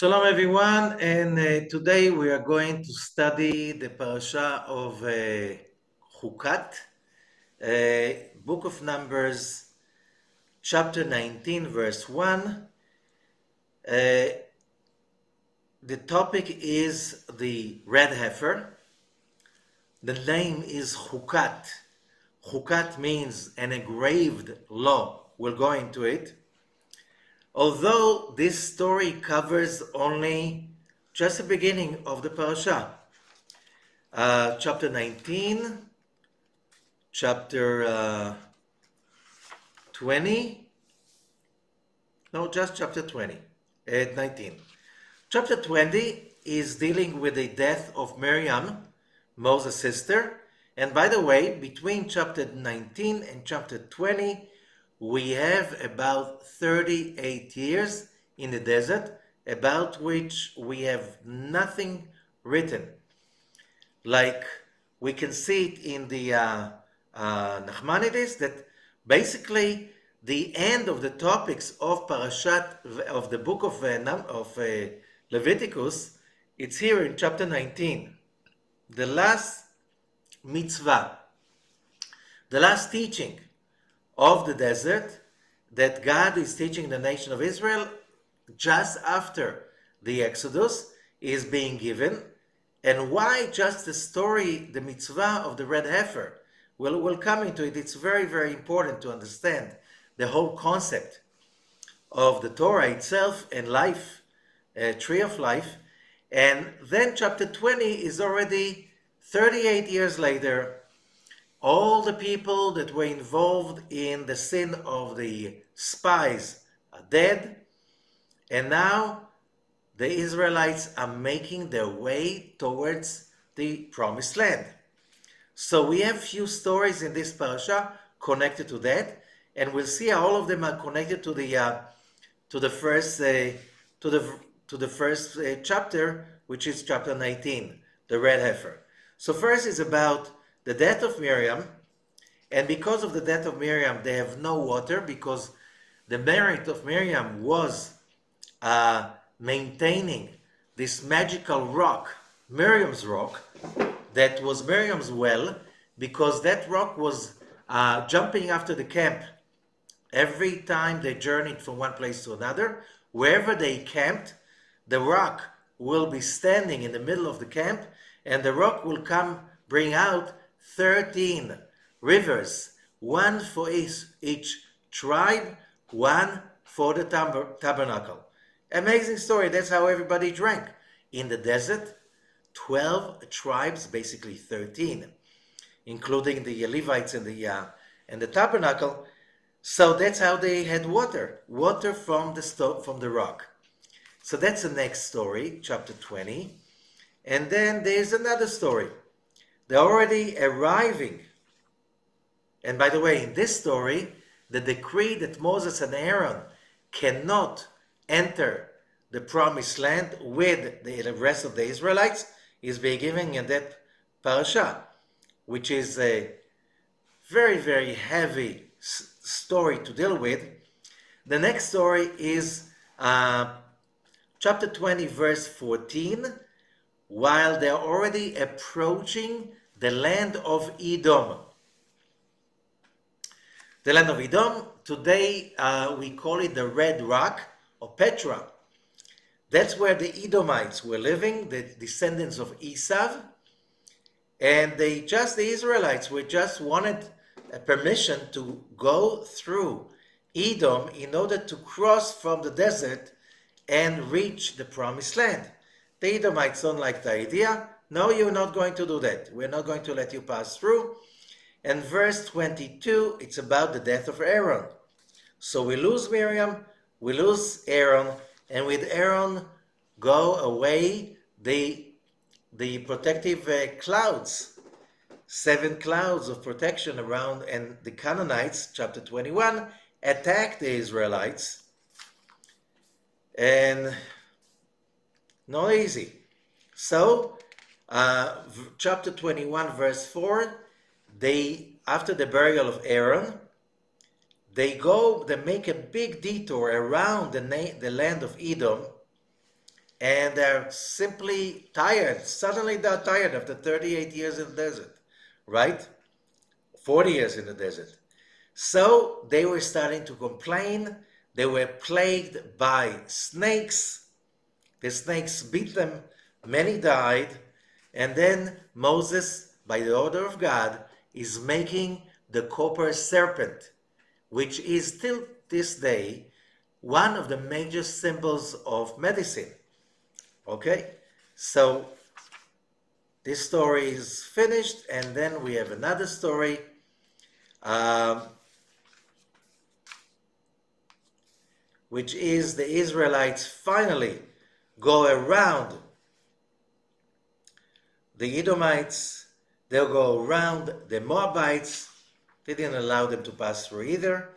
Shalom everyone, and today we are going to study the parasha of Ḥukat, Book of Numbers, chapter 19, verse 1. The topic is the red heifer. The name is Ḥukat. Ḥukat means an engraved law. We'll go into it. Although this story covers only just the beginning of the parasha, chapter 19, chapter 20, no, just chapter 20, 19. Chapter 20 is dealing with the death of Miriam, Moses' sister, and by the way, between chapter 19 and chapter 20, we have about 38 years in the desert, about which we have nothing written. Like we can see it in the Nachmanides, that basically the end of the topics of Parashat, of the book of Leviticus, it's here in chapter 19. The last mitzvah, the last teaching of the desert that God is teaching the nation of Israel just after the Exodus is being given. And why just the story, the mitzvah of the red heifer? Well, we'll come into it. It's very, very important to understand the whole concept of the Torah itself and life, tree of life. And then chapter 20 is already 38 years later. All the people that were involved in the sin of the spies are dead, and now the Israelites are making their way towards the promised land. So we have few stories in this parasha connected to that, and we'll see how all of them are connected to the first chapter, which is chapter 19, the red heifer. So first is about the death of Miriam, and because of the death of Miriam, they have no water, because the merit of Miriam was maintaining this magical rock, Miriam's rock, that was Miriam's well, because that rock was jumping after the camp. Every time they journeyed from one place to another, wherever they camped, the rock will be standing in the middle of the camp, and the rock will come bring out 13 rivers, one for each tribe, one for the tabernacle. Amazing story. That's how everybody drank. In the desert, 12 tribes, basically 13, including the Levites and the tabernacle. So that's how they had water from the rock. So that's the next story, chapter 20. And then there's another story. They're already arriving. And by the way, in this story, the decree that Moses and Aaron cannot enter the promised land with the rest of the Israelites is being given in that parasha, which is a very, very heavy story to deal with. The next story is chapter 20, verse 14, while they're already approaching the land of Edom. The land of Edom, today we call it the Red Rock or Petra. That's where the Edomites were living, the descendants of Esau. And the Israelites wanted a permission to go through Edom in order to cross from the desert and reach the promised land. The Edomites don't like the idea. No, you're not going to do that. We're not going to let you pass through. And verse 22, it's about the death of Aaron. So we lose Miriam, we lose Aaron, and with Aaron go away the protective clouds, 7 clouds of protection around, and the Canaanites, chapter 21, attack the Israelites. And not easy. So, chapter 21, verse 4, after the burial of Aaron, they make a big detour around the land of Edom, and they're simply tired. Suddenly they're tired after 38 years in the desert, right? 40 years in the desert. So they were starting to complain. They were plagued by snakes. The snakes beat them. Many died. And then Moses, by the order of God, is making the copper serpent, which is till this day one of the major symbols of medicine. Okay? So this story is finished, and then we have another story. Which is the Israelites finally go around the Edomites, they'll go around the Moabites. They didn't allow them to pass through either.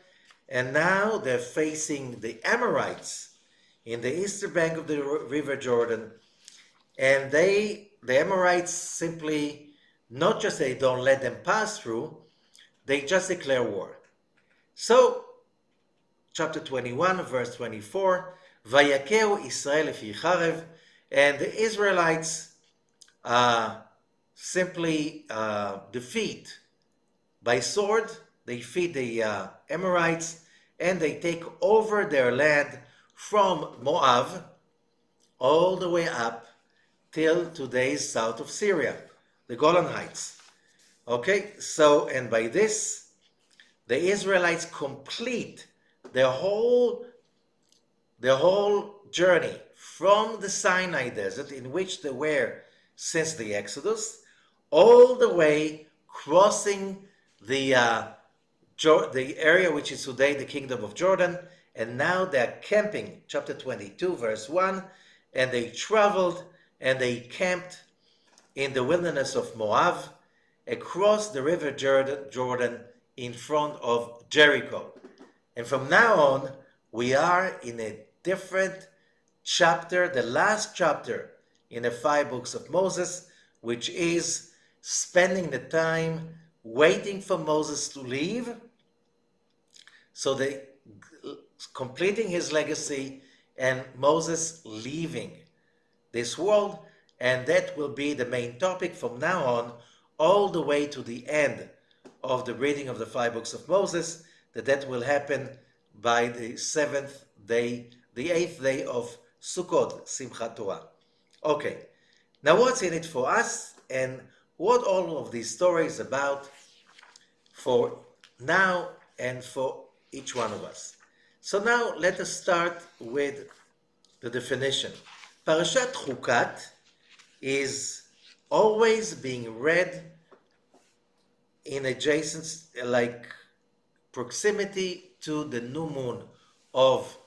And now they're facing the Amorites in the eastern bank of the River Jordan. And the Amorites simply, not just they don't let them pass through, they just declare war. So, chapter 21, verse 24, Vayakeu Israel lefi charev, and the Israelites simply defeat by sword. They defeat the Amorites, and they take over their land from Moab all the way up till today's south of Syria, the Golan Heights. Okay, so, and by this, the Israelites complete their whole journey from the Sinai desert, in which they were since the Exodus, all the way crossing the area which is today the Kingdom of Jordan, and now they're camping, chapter 22, verse 1, and they traveled and they camped in the wilderness of Moab, across the river Jordan in front of Jericho. And from now on, we are in a different chapter, the last chapter in the 5 books of Moses, which is spending the time waiting for Moses to leave, so they completing his legacy and Moses leaving this world, and that will be the main topic from now on, all the way to the end of the reading of the 5 books of Moses, that will happen by the 7th day, the 8th day of Sukkot, Simchat Torah. Okay, now what's in it for us, and what all of these stories about for now and for each one of us. So now let us start with the definition. Parashat Ḥukat is always being read in adjacent, like proximity to the new moon of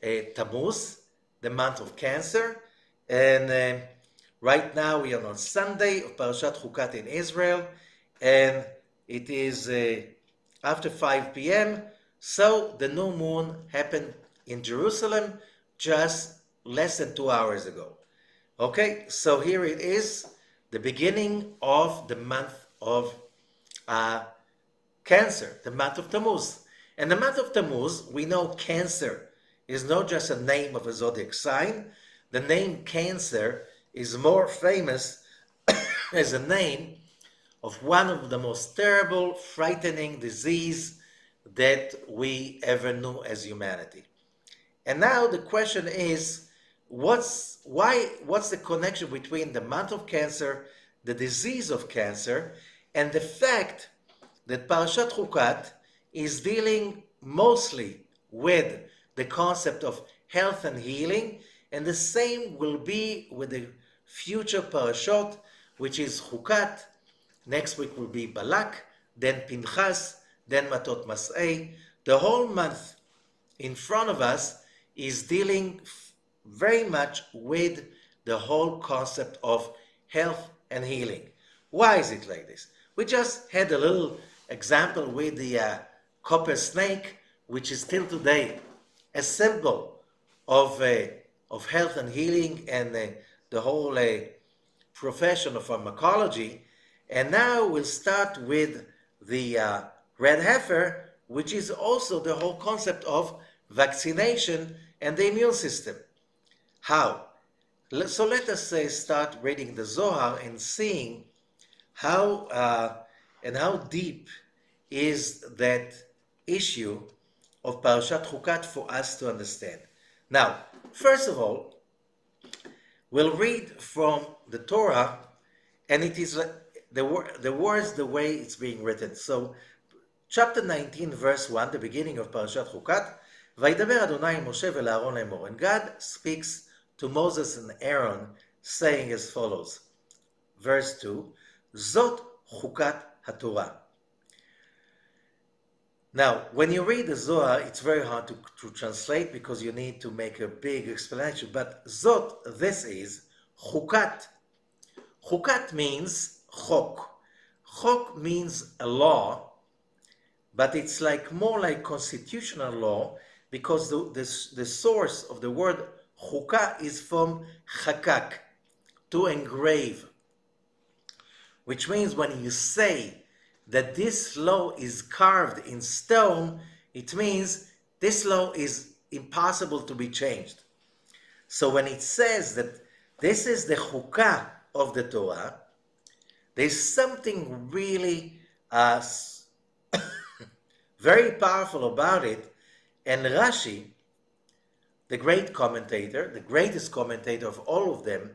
Tammuz, the month of Cancer. And right now we are on Sunday of Parshat Ḥukat in Israel, and it is after 5 p.m. So the new moon happened in Jerusalem just less than 2 hours ago. Okay, so here it is, the beginning of the month of Cancer, the month of Tammuz. And the month of Tammuz, we know Cancer is not just a name of a zodiac sign. The name Cancer is more famous as a name of one of the most terrible, frightening disease that we ever knew as humanity. And now the question is, what's the connection between the month of Cancer, the disease of cancer, and the fact that Parshat Ḥukat is dealing mostly with the concept of health and healing, and the same will be with the future parashot, which is Ḥukat. Next week will be Balak, then Pinchas, then Matot Mas'ei. The whole month in front of us is dealing very much with the whole concept of health and healing. Why is it like this? We just had a little example with the copper snake, which is still today a symbol of health and healing and the whole profession of pharmacology. And now we'll start with the red heifer, which is also the whole concept of vaccination and the immune system. How? So let us say start reading the Zohar and seeing how and how deep is that issue of Parshat Ḥukat for us to understand. Now, first of all, we'll read from the Torah, and it is the words the way it's being written. So, chapter 19, verse 1, the beginning of Parshat Ḥukat, וידבר אדוני עם משה ולאהרון לאמור. And God speaks to Moses and Aaron, saying as follows. Verse 2, זאת חוקת התורה. Now, when you read the Zohar, it's very hard to translate because you need to make a big explanation. But Zot, this is Ḥukat. Ḥukat means chok. Chok means a law, but it's like more like constitutional law because the source of the word Ḥukah is from chakak, to engrave, which means when you say that this law is carved in stone, it means this law is impossible to be changed. So when it says that this is the Ḥukah of the Torah, there's something really very powerful about it. And Rashi, the great commentator, the greatest commentator of all of them,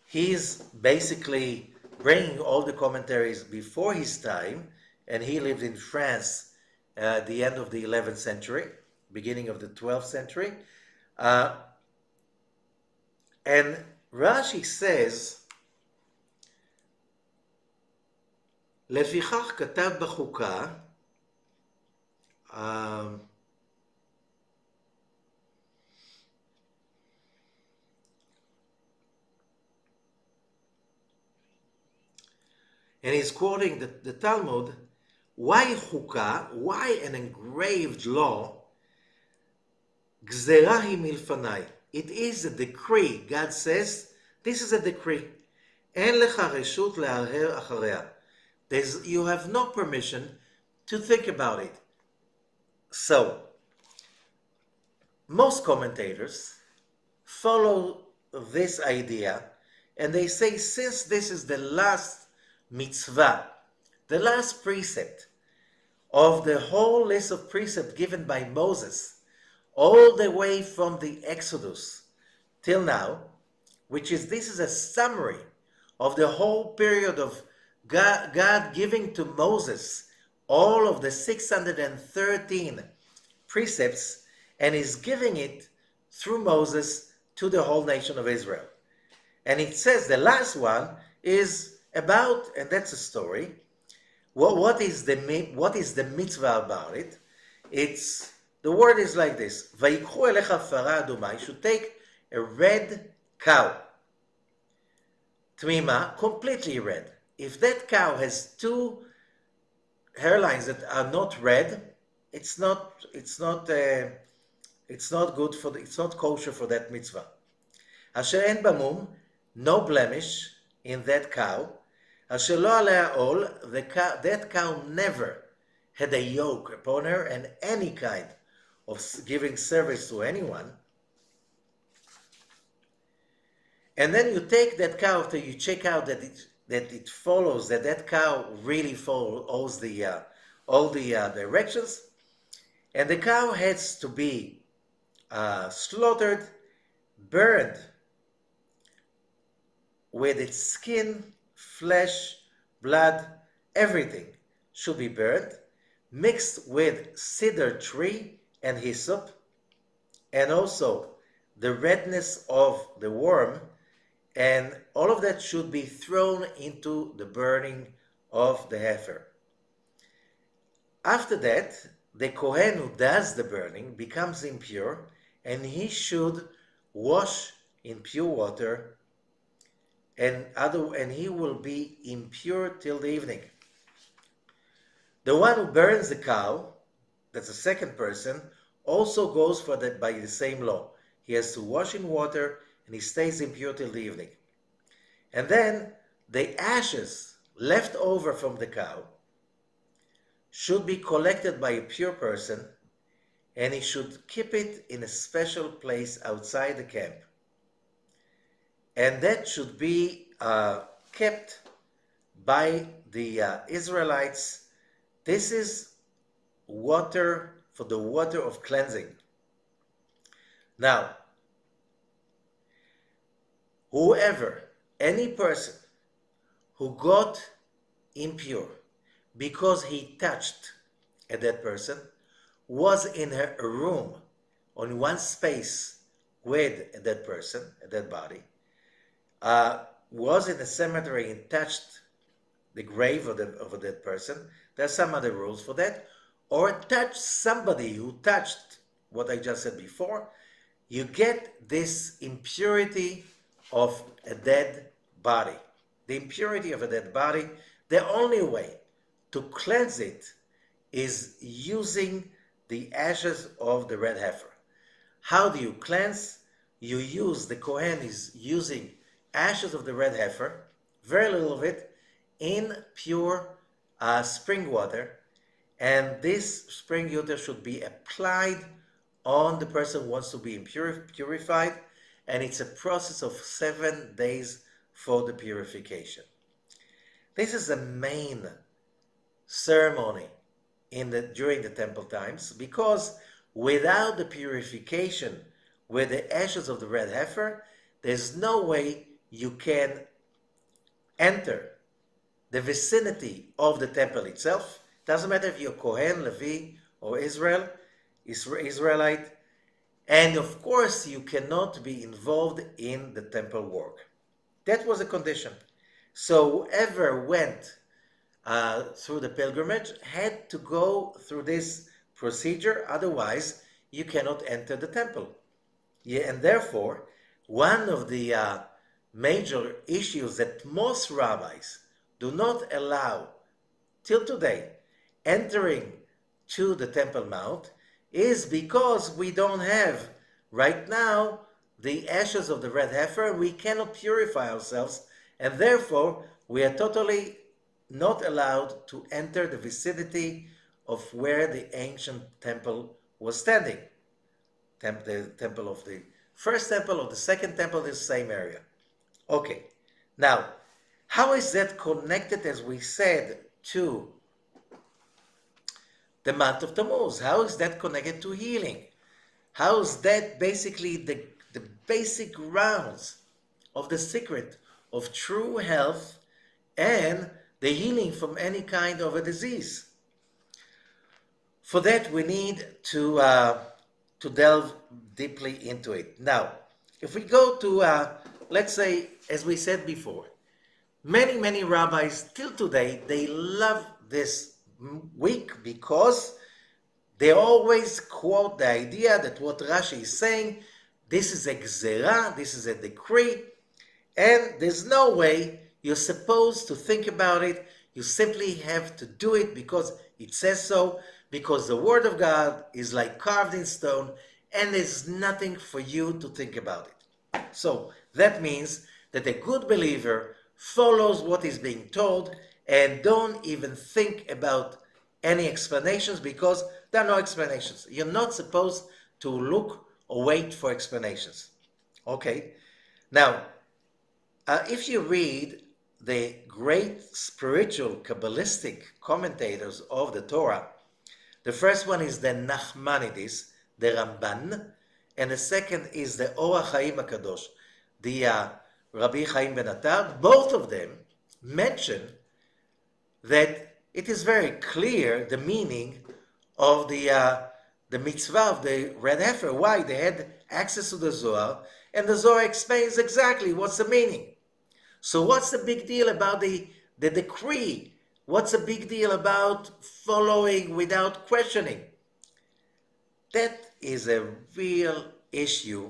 he's basically bringing all the commentaries before his time, and he lived in France at the end of the 11th century, beginning of the 12th century. And Rashi says, לפיכך כתב בחוקה, and he's quoting the Talmud, why Ḥukah, why an engraved law? גזרה היא מלפני. It is a decree. God says, this is a decree. אין לך רשות להרהר אחריה. You have no permission to think about it. So, most commentators follow this idea, and they say, since this is the last mitzvah, the last precept of the whole list of precepts given by Moses, all the way from the Exodus till now, which is, this is a summary of the whole period of God giving to Moses all of the 613 precepts, and is giving it through Moses to the whole nation of Israel. And it says the last one is about, and that's a story. What is the mitzvah about it? It's, the word is like this: Vayikhu elecha fara aduma. You should take a red cow, tmima, completely red. If that cow has two hairlines that are not red, it's not good for it's not kosher for that mitzvah. Asher en bamum, no blemish in that cow. Asher lo alea ol, that cow never had a yoke upon her and any kind of giving service to anyone. And then you take that cow after you check out that it follows, that cow really follows all the directions, and the cow has to be slaughtered, burned, with its skin, flesh, blood, everything should be burned, mixed with cedar tree and hyssop, and also the redness of the worm, and all of that should be thrown into the burning of the heifer. After that, the Kohen who does the burning becomes impure, and he should wash in pure water, and he will be impure till the evening. The one who burns the cow, that's the second person, also goes for that by the same law. He has to wash in water, and he stays impure till the evening. And then the ashes left over from the cow should be collected by a pure person, and he should keep it in a special place outside the camp. and that should be kept by the Israelites. This is water for the water of cleansing. Now, any person who got impure because he touched a dead person, was in a room on one space with a dead person, a dead body, was in a cemetery and touched the grave of a dead person, there are some other rules for that, or touched somebody who touched what I just said before, you get this impurity of a dead body. The impurity of a dead body, the only way to cleanse it is using the ashes of the red heifer. How do you cleanse? The Kohen is using ashes of the red heifer, very little of it, in pure spring water, and this spring water should be applied on the person who wants to be purified, and it's a process of 7 days for the purification. This is the main ceremony during the temple times, because without the purification with the ashes of the red heifer, there's no way you can enter the vicinity of the temple itself. Doesn't matter if you're Kohen, Levi, or Israelite, and of course you cannot be involved in the temple work. That was a condition. So whoever went through the pilgrimage had to go through this procedure, otherwise you cannot enter the temple. And therefore, one of the major issues that most rabbis do not allow till today entering to the Temple Mount is because we don't have right now the ashes of the red heifer. We cannot purify ourselves, and therefore we are totally not allowed to enter the vicinity of where the ancient temple was standing. The temple of the first temple or the second temple is the same area. Okay, now how is that connected, as we said, to the month of Tammuz? How is that connected to healing? How is that basically the basic grounds of the secret of true health and the healing from any kind of a disease? For that, we need to delve deeply into it. Now, if we go to, let's say, as we said before, many rabbis till today, they love this week because they always quote the idea that what Rashi is saying, this is a gzera, this is a decree, and there's no way you're supposed to think about it. You simply have to do it because it says so, because the word of God is like carved in stone, and there's nothing for you to think about it. So that means that a good believer follows what is being told and don't even think about any explanations, because there are no explanations. You're not supposed to look or wait for explanations. Okay? Now, if you read the great spiritual Kabbalistic commentators of the Torah, the first one is the Nachmanides, the Ramban, and the second is the Or HaChaim HaKadosh, the Rabbi Chaim Ben Attar. Both of them mention that it is very clear the meaning of the mitzvah of the red heifer. Why? They had access to the Zohar, and the Zohar explains exactly what's the meaning. So what's the big deal about the decree? What's the big deal about following without questioning? That is a real issue,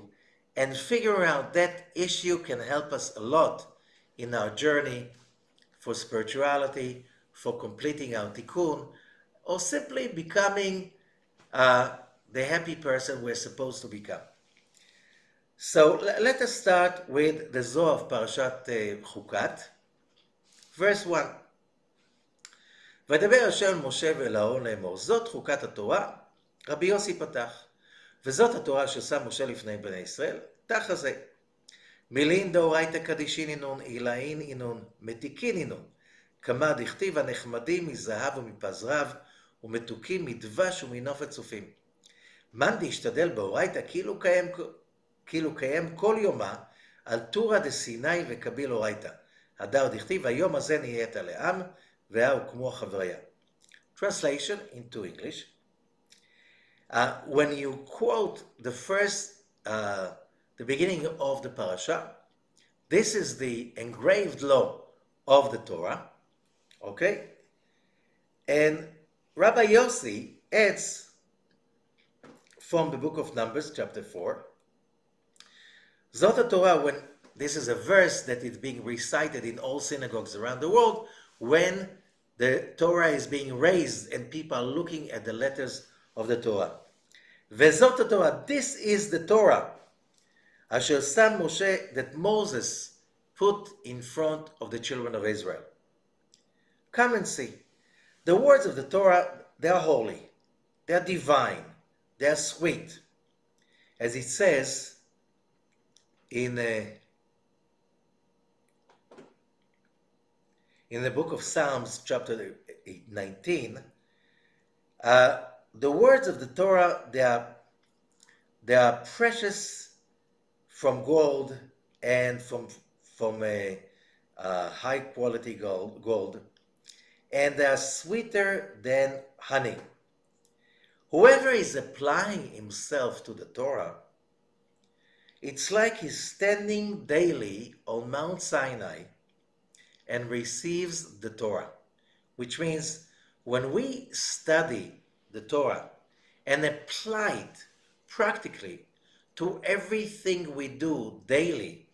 and figuring out that issue can help us a lot in our journey for spirituality, for completing our tikkun, or simply becoming the happy person we're supposed to become. So let us start with the Zohar of Parshat Ḥukat, verse 1. וידבר השם משה ואל אהרון לאמור, זאת חוקת התורה, רבי יוסי פתח, וזאת התורה ששם משה לפני בני ישראל, תח הזה. מילין דאורייתא קדישין אינון, עילאין אינון, מתיקין אינון. כמה דכתיב הנחמדים מזהב ומפז רב, ומתוקים מדבש ומנופת צופים. מאן דשתדל באורייתא כאילו קיים כל יומה, על תורא דסיני וקביל אורייתא. הדר דכתיב, היום הזה נהיית לעם, והוא כמו חבריה. Translation into English. When you quote the beginning of the parasha, this is the engraved law of the Torah, okay? And Rabbi Yossi adds from the book of Numbers, chapter 4, Zot Torah, when this is a verse that is being recited in all synagogues around the world, when the Torah is being raised and people are looking at the letters of the Torah. Vezot Torah, this is the Torah, Asher Sam Moshe, that Moses put in front of the children of Israel. Come and see. The words of the Torah, they are holy, they are divine, they are sweet. As it says in the book of Psalms, chapter 19, the words of the Torah, they are precious from gold and from high quality gold, and they are sweeter than honey. Whoever is applying himself to the Torah, it's like he's standing daily on Mount Sinai and receives the Torah, which means when we study the Torah and apply it practically to everything we do daily,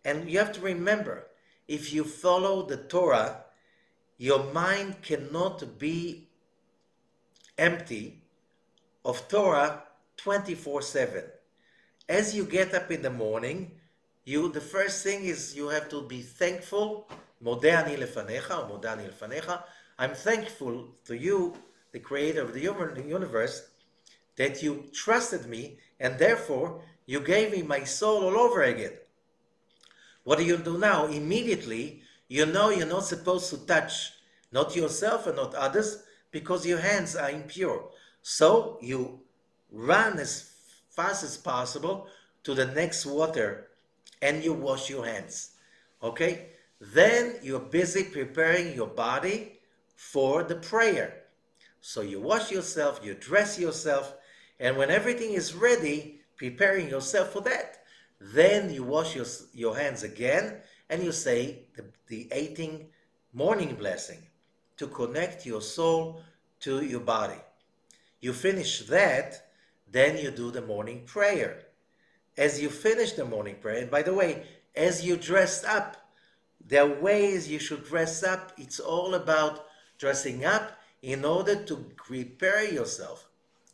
and you have to remember, if you follow the Torah, your mind cannot be empty of Torah 24/7. As you get up in the morning, the first thing is you have to be thankful. Modeh ani lefanecha, or modeh ani lefanecha. I'm thankful to you, the creator of the universe, that you trusted me, and therefore you gave me my soul all over again. What do you do now? Immediately, you know you're not supposed to touch, not yourself and not others, because your hands are impure. So you run as fast as possible to the next water and you wash your hands. Okay? Then you're busy preparing your body for the prayer. So you wash yourself, you dress yourself, and when everything is ready, preparing yourself for that, then you wash your hands again and you say the 18 morning blessing to connect your soul to your body. You finish that, then you do the morning prayer. As you finish the morning prayer, and by the way, as you dress up, there are ways you should dress up. It's all about dressing up in order to prepare yourself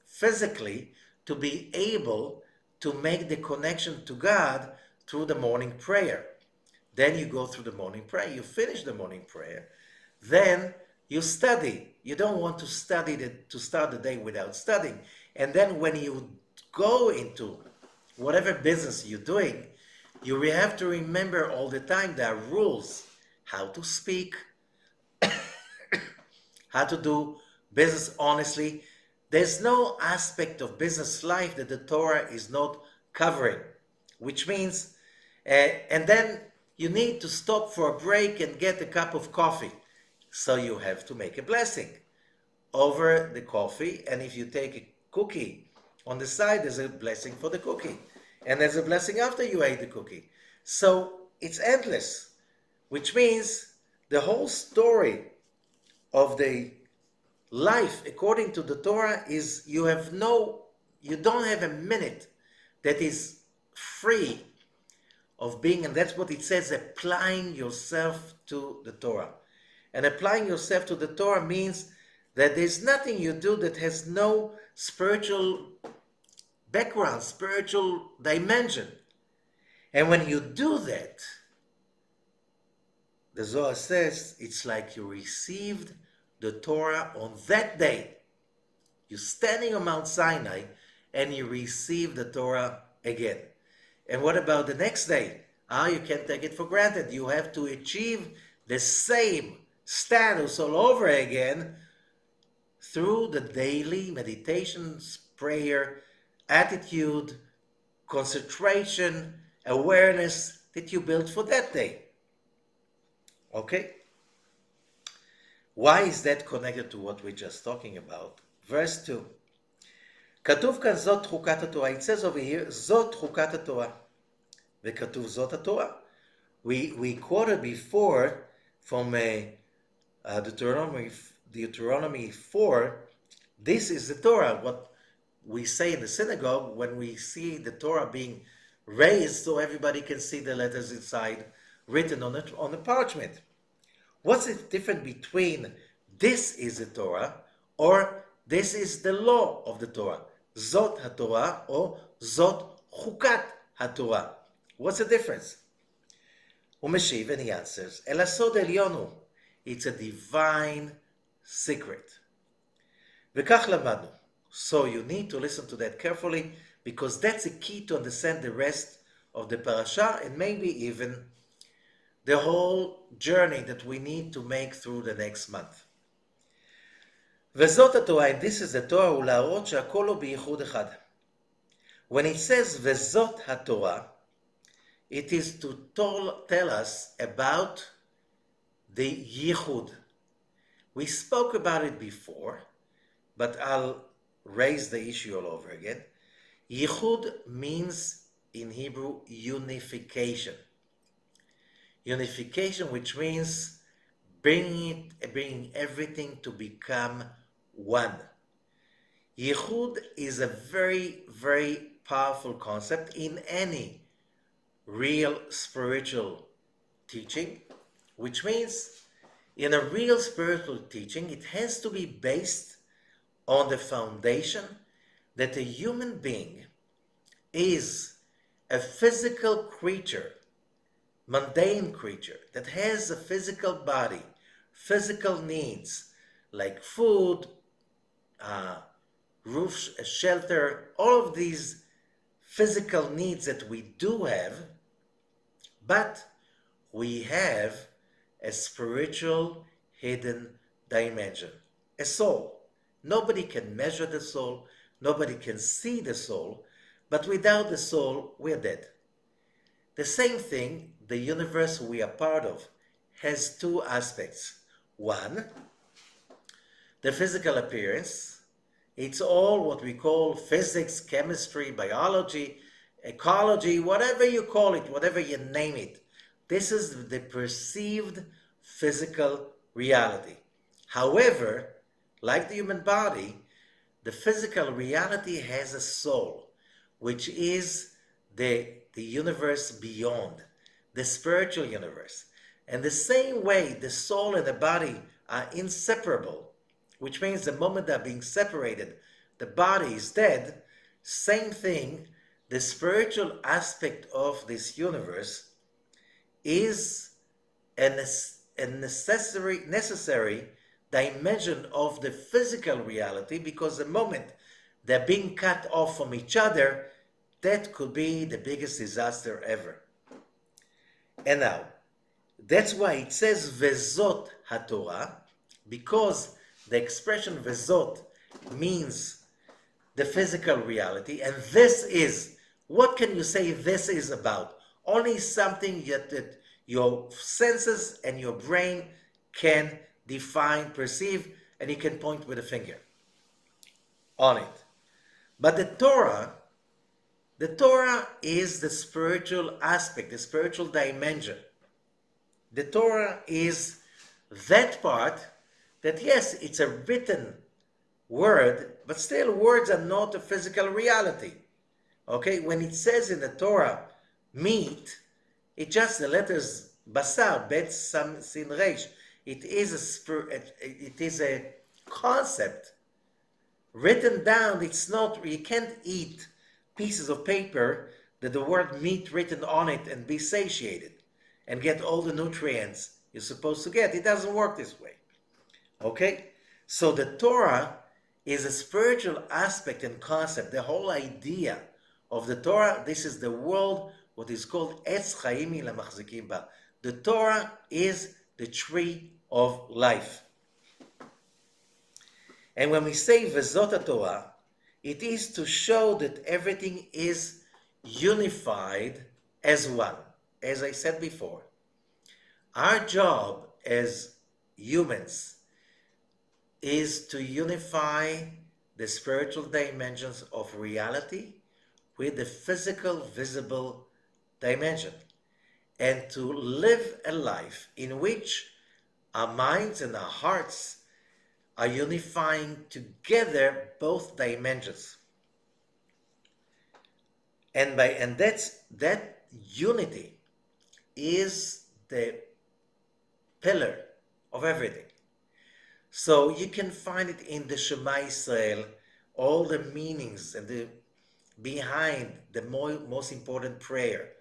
physically to be able to make the connection to God through the morning prayer. Then you go through the morning prayer, you finish the morning prayer, then you study. You don't want to study to start the day without studying. And then when you go into whatever business you're doing, you have to remember all the time there are rules, how to speak, how to do business honestly. There's no aspect of business life that the Torah is not covering, which means, and then you need to stop for a break and get a cup of coffee. So you have to make a blessing over the coffee, and if you take a cookie on the side, there's a blessing for the cookie. And there's a blessing after you ate the cookie. So it's endless, which means the whole story of the life according to the Torah is you don't have a minute that is free of being, and that's what it says, applying yourself to the Torah. And applying yourself to the Torah means that there's nothing you do that has no spiritual background, spiritual dimension. And when you do that, the Zohar says it's like you received the Torah on that day. You're standing on Mount Sinai and you receive the Torah again. And what about the next day? You can't take it for granted. You have to achieve the same status all over again through the daily meditations, prayer, attitude, concentration, awareness that you built for that day. Okay? Why is that connected to what we're just talking about? Verse 2. כתוב כאן זאת חוקת התורה. It says over here, זאת חוקת התורה. וכתוב זאת התורה. We quoted before from Deuteronomy 4, this is the Torah, what we say in the synagogue when we see the Torah being raised so everybody can see the letters inside written on the parchment. What's the difference between this is the Torah or this is the law of the Torah? Zot HaTorah or Zot Ḥukat HaTorah. What's the difference? Umeshiv, and he answers, El Asod Elyonu. It's a divine secret. V'kach lamadnu. So you need to listen to that carefully because that's a key to understand the rest of the parasha and maybe even the whole journey that we need to make through the next month. וזאת התורה, and this is the Torah, ולהראות שהכל הוא בייחוד אחד. When it says וזאת התורה, it is to tell us about the Yihud. We spoke about it before, but I'll raise the issue all over again. Yihud means in Hebrew unification. Unification, which means bringing everything to become one. Yihud is a very, very powerful concept in any real spiritual teaching, which means in a real spiritual teaching, it has to be based on the foundation that a human being is a physical creature, mundane creature, that has a physical body, physical needs, like food, roof, shelter, all of these physical needs that we do have, but we have a spiritual hidden dimension, a soul. Nobody can measure the soul, nobody can see the soul, but without the soul, we're dead. The same thing, the universe we are part of has two aspects. One, the physical appearance. It's all what we call physics, chemistry, biology, ecology, whatever you call it, whatever you name it. This is the perceived physical reality. However, like the human body, the physical reality has a soul, which is the universe beyond, the spiritual universe. And the same way the soul and the body are inseparable, which means the moment they're being separated, the body is dead, same thing, the spiritual aspect of this universe is a necessary dimension of the physical reality, because the moment they're being cut off from each other, that could be the biggest disaster ever. And now, that's why it says Vezot HaTorah, because the expression Vezot means the physical reality, and this is, what can you say this is about? Only something that your senses and your brain can define, perceive, and you can point with a finger on it. But the Torah is the spiritual aspect, the spiritual dimension. The Torah is that part that, yes, it's a written word, but still words are not a physical reality. Okay, when it says in the Torah, meat, it's just the letters basar, bet, sam, sin, resh. It is a concept written down. It's not, you can't eat pieces of paper that the word meat written on it and be satiated and get all the nutrients you're supposed to get. It doesn't work this way. Okay? So the Torah is a spiritual aspect and concept. The whole idea of the Torah, this is the world what is called Etz Chaim Lamachzikim Ba. The Torah is the tree of life. And when we say Vezot Torah, it is to show that everything is unified as one. As I said before, our job as humans is to unify the spiritual dimensions of reality with the physical, visible dimension, and to live a life in which our minds and our hearts are unifying together both dimensions. And that unity is the pillar of everything. So you can find it in the Shema Israel, all the meanings and the behind the most important prayer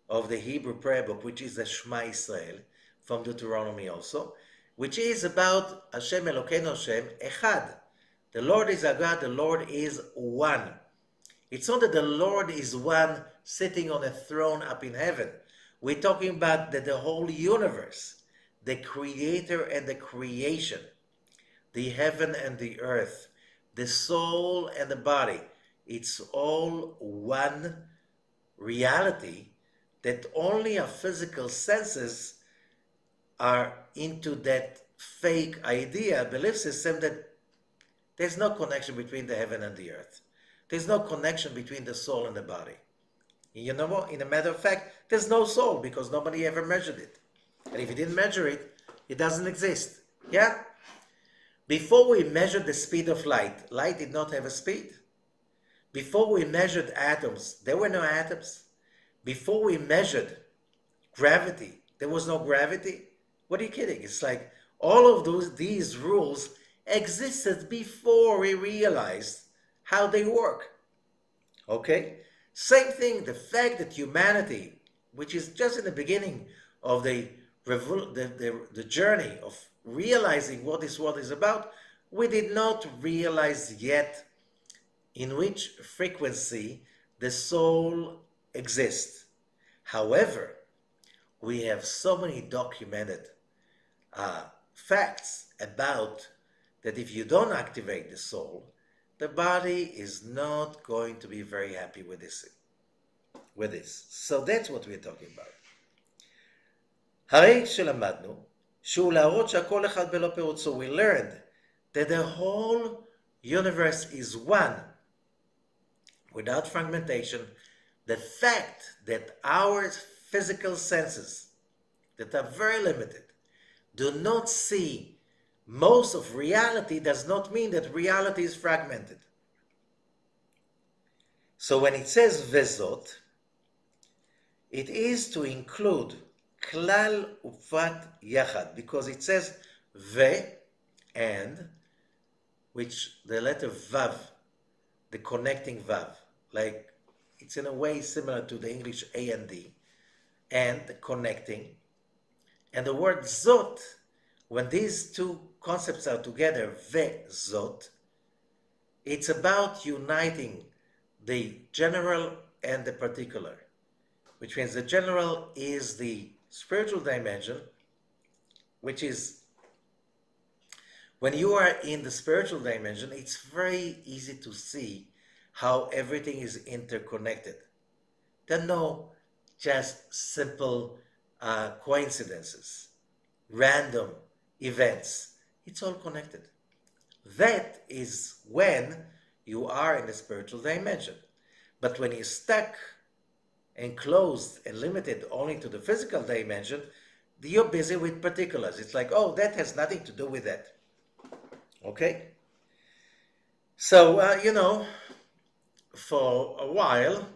of the Hebrew prayer book, which is the Shema Israel, from Deuteronomy also, which is about Hashem Elokeinu Hashem Echad. The Lord is our God, the Lord is one. It's not that the Lord is one sitting on a throne up in heaven. We're talking about the whole universe, the creator and the creation, the heaven and the earth, the soul and the body. It's all one reality that only our physical senses are into that fake idea, belief system that there's no connection between the heaven and the earth. There's no connection between the soul and the body. You know what? In a matter of fact, there's no soul because nobody ever measured it. And if you didn't measure it, it doesn't exist. Yeah? Before we measured the speed of light, light did not have a speed. Before we measured atoms, there were no atoms. Before we measured gravity, there was no gravity. What are you kidding? It's like all of these rules existed before we realized how they work. Okay? Same thing, the fact that humanity, which is just in the beginning of the journey of realizing what this world is about, we did not realize yet in which frequency the soul exists. However, we have so many documented facts about that if you don't activate the soul, the body is not going to be very happy with this. So that's what we're talking about. הרי שלמדנו שהוא להראות שהכל אחד בלא פירוט. So we learned that the whole universe is one without fragmentation. The fact that our physical senses that are very limited do not see most of reality does not mean that reality is fragmented. So when it says vezot, it is to include klal ufat yachad, because it says ve and, which the letter vav, the connecting vav, like it's in a way similar to the English A and D, and the connecting, and the word zot, when these two concepts are together, ve zot, it's about uniting the general and the particular, which means the general is the spiritual dimension, which is when you are in the spiritual dimension, it's very easy to see how everything is interconnected. There are no just simple coincidences, random events. It's all connected. That is when you are in the spiritual dimension. But when you're stuck and closed and limited only to the physical dimension, you're busy with particulars. It's like, oh, that has nothing to do with that. Okay? So, for a while,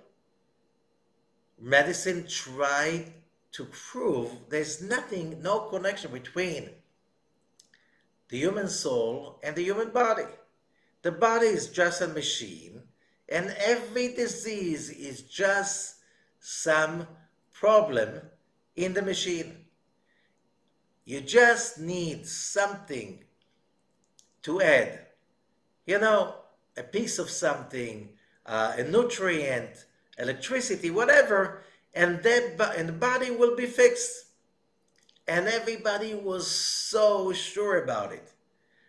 medicine tried to prove there's no connection between the human soul and the human body. The body is just a machine, and every disease is just some problem in the machine. You just need something to add. A piece of something, a nutrient, electricity, whatever, and the body will be fixed. And everybody was so sure about it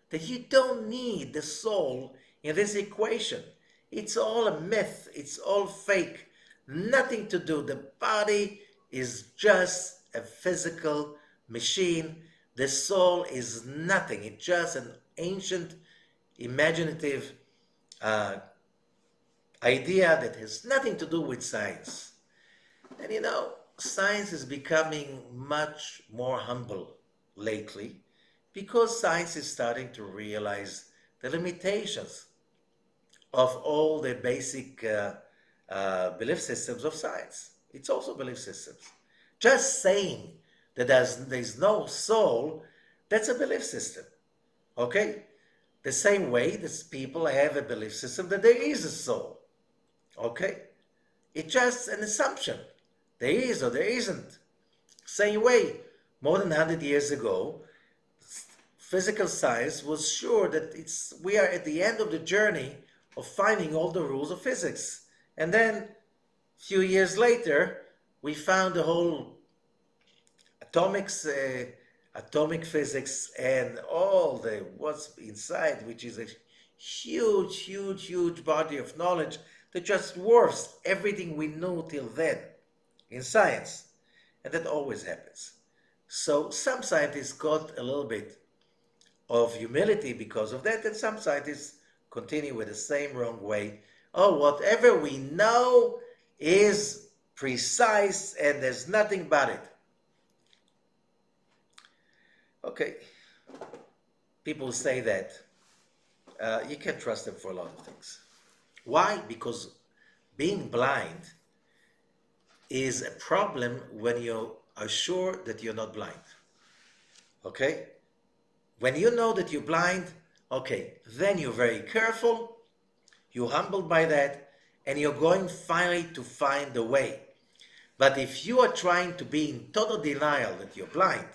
that you don't need the soul in this equation. It's all a myth. It's all fake. Nothing to do. The body is just a physical machine. The soul is nothing. It's just an ancient, imaginative idea that has nothing to do with science. And you know, science is becoming much more humble lately because science is starting to realize the limitations of all the basic belief systems of science. It's also belief systems. Just saying that there's no soul, that's a belief system. Okay? The same way that people have a belief system that there is a soul. Okay? It's just an assumption. There is or there isn't. Same way, more than 100 years ago, physical science was sure that we are at the end of the journey of finding all the rules of physics. And then, a few years later, we found the whole atomic physics and all the what's inside, which is a huge, huge, huge body of knowledge that just dwarfs everything we knew till then in science. And that always happens. So some scientists got a little bit of humility because of that, and some scientists continue with the same wrong way. Oh, whatever we know is precise and there's nothing but it. Okay, people say that you can't trust them for a lot of things. Why? Because being blind is a problem when you are sure that you're not blind. Okay? When you know that you're blind, okay, then you're very careful, you're humbled by that, and you're going finally to find the way. But if you are trying to be in total denial that you're blind,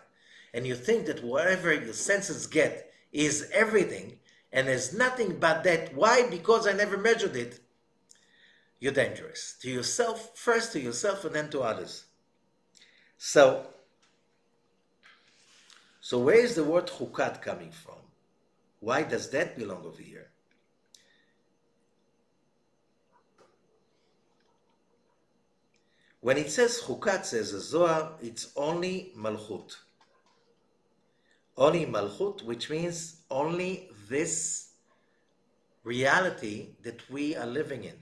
and you think that whatever your senses get is everything, and there's nothing but that, why? Because I never measured it, you're dangerous. To yourself, first to yourself, and then to others. So where is the word Ḥukat coming from? Why does that belong over here? When it says Ḥukat, says the Zohar, it's only Malchut. Only Malchut, which means only this reality that we are living in.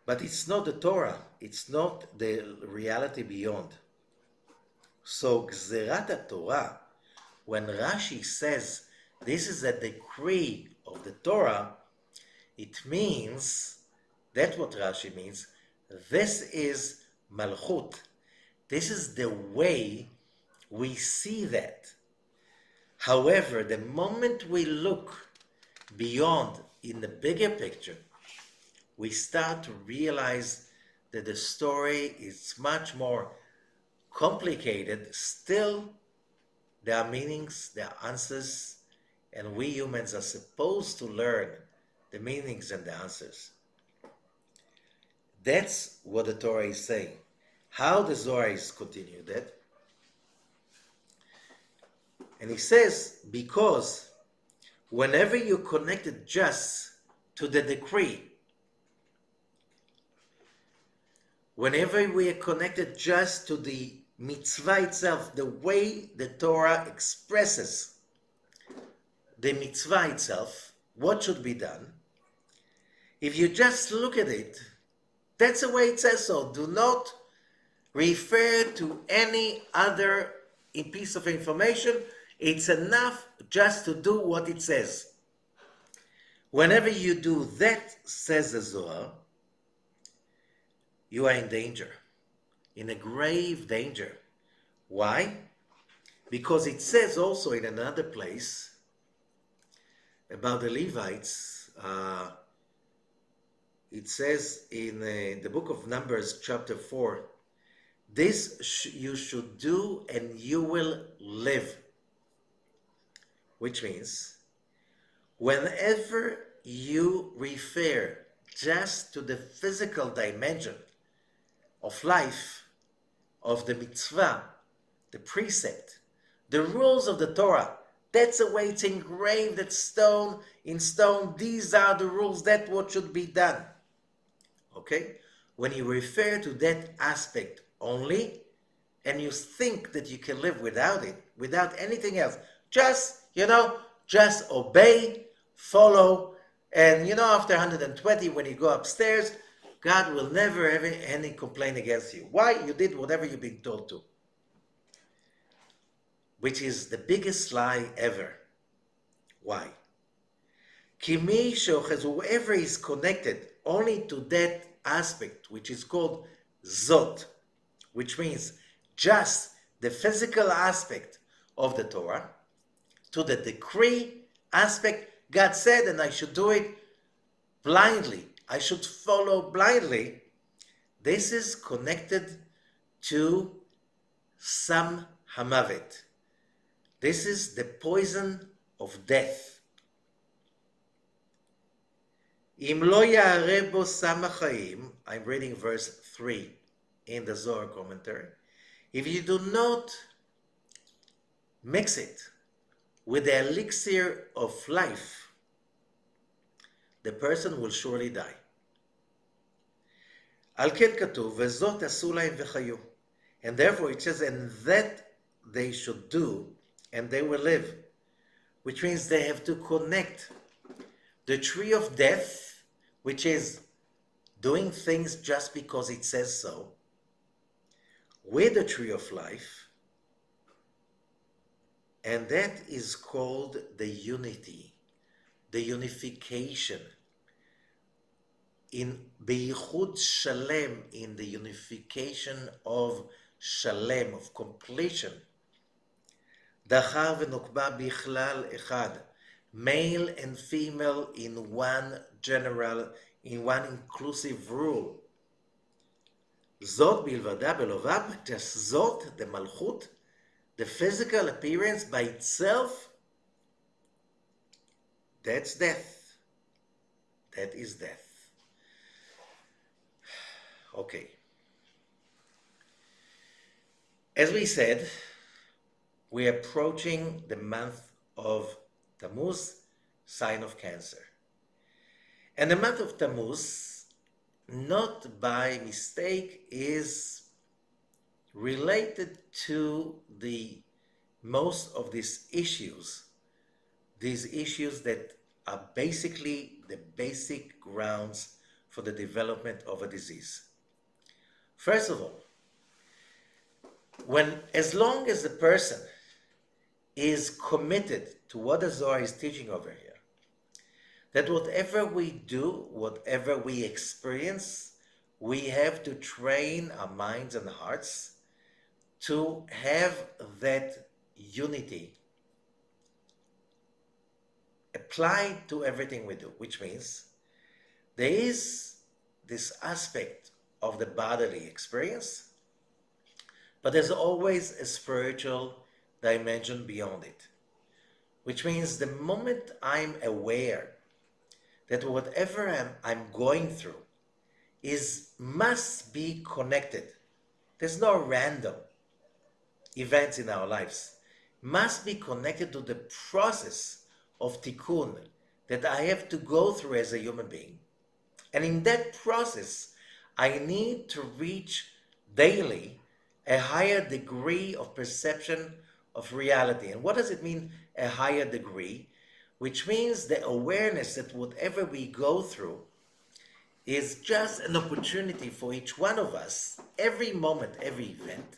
But it's not the Torah. It's not the reality beyond. So, Gzerat Torah, when Rashi says this is a decree of the Torah, it means, that's what Rashi means, this is Malchut. This is the way we see that. However, the moment we look beyond in the bigger picture, we start to realize that the story is much more complicated. Still, there are meanings, there are answers, and we humans are supposed to learn the meanings and the answers. That's what the Torah is saying. How the Zohar is continuing that? And he says, because whenever you're connected just to the decree, whenever we are connected just to the mitzvah itself, the way the Torah expresses the mitzvah itself, what should be done, if you just look at it, that's the way it says so. Do not refer to any other piece of information. It's enough just to do what it says. Whenever you do that, says the Zohar, you are in danger, in a grave danger. Why? Because it says also in another place about the Levites, it says in the book of Numbers, chapter 4, this you should do and you will live. Which means, whenever you refer just to the physical dimension of life, of the mitzvah, the precept, the rules of the Torah. That's the way it's engraved, that stone in stone. These are the rules, that's what should be done. Okay? When you refer to that aspect only, and you think that you can live without it, without anything else, just, just obey, follow, and after 120, when you go upstairs, God will never have any complaint against you. Why? You did whatever you've been told to. Which is the biggest lie ever. Why? Kimi shoches, whoever is connected only to that aspect, which is called zot, which means just the physical aspect of the Torah, to the decree aspect, God said, and I should do it blindly. I should follow blindly. This is connected to Sam Hamavet. This is the poison of death. Im lo ya'areh bo sam ha'chaim, I'm reading verse 3 in the Zohar commentary. If you do not mix it with the elixir of life, the person will surely die. Al ken katuv, vezot asu lahem v'chayu. And therefore it says, and that they should do, and they will live. Which means they have to connect the tree of death, which is doing things just because it says so, with the tree of life, and that is called the unity, the unification. In Yihud Shalem, in the unification of Shalem, of completion. Dachar v'nokba bichlal echad, male and female in one general, in one inclusive rule. Zot bilvada belovav, just zot, the malchut, the physical appearance by itself, that's death. That is death. Okay. As we said, we're approaching the month of Tammuz, sign of Cancer. And the month of Tammuz, not by mistake, is related to the most of these issues that are basically the basic grounds for the development of a disease. First of all, as long as the person is committed to what the Zohar is teaching over here, that whatever we do, whatever we experience, we have to train our minds and hearts to have that unity applied to everything we do, which means there is this aspect of the bodily experience, but there's always a spiritual dimension beyond it, which means the moment I'm aware that whatever I'm going through must be connected. There's no random events in our lives. Must be connected to the process of tikkun that I have to go through as a human being. And in that process, I need to reach daily a higher degree of perception of reality. And what does it mean, a higher degree? Which means the awareness that whatever we go through is just an opportunity for each one of us, every moment, every event,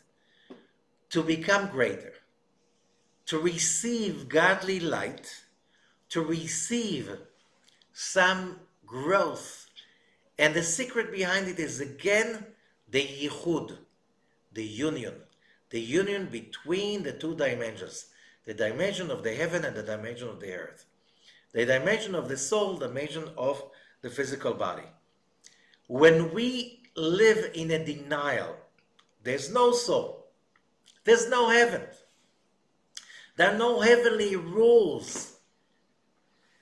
to become greater, to receive godly light, to receive some growth. And the secret behind it is again the Yihud, the union between the two dimensions, the dimension of the heaven and the dimension of the earth, the dimension of the soul, the dimension of the physical body. When we live in a denial, there's no soul, there's no heaven, there are no heavenly rules.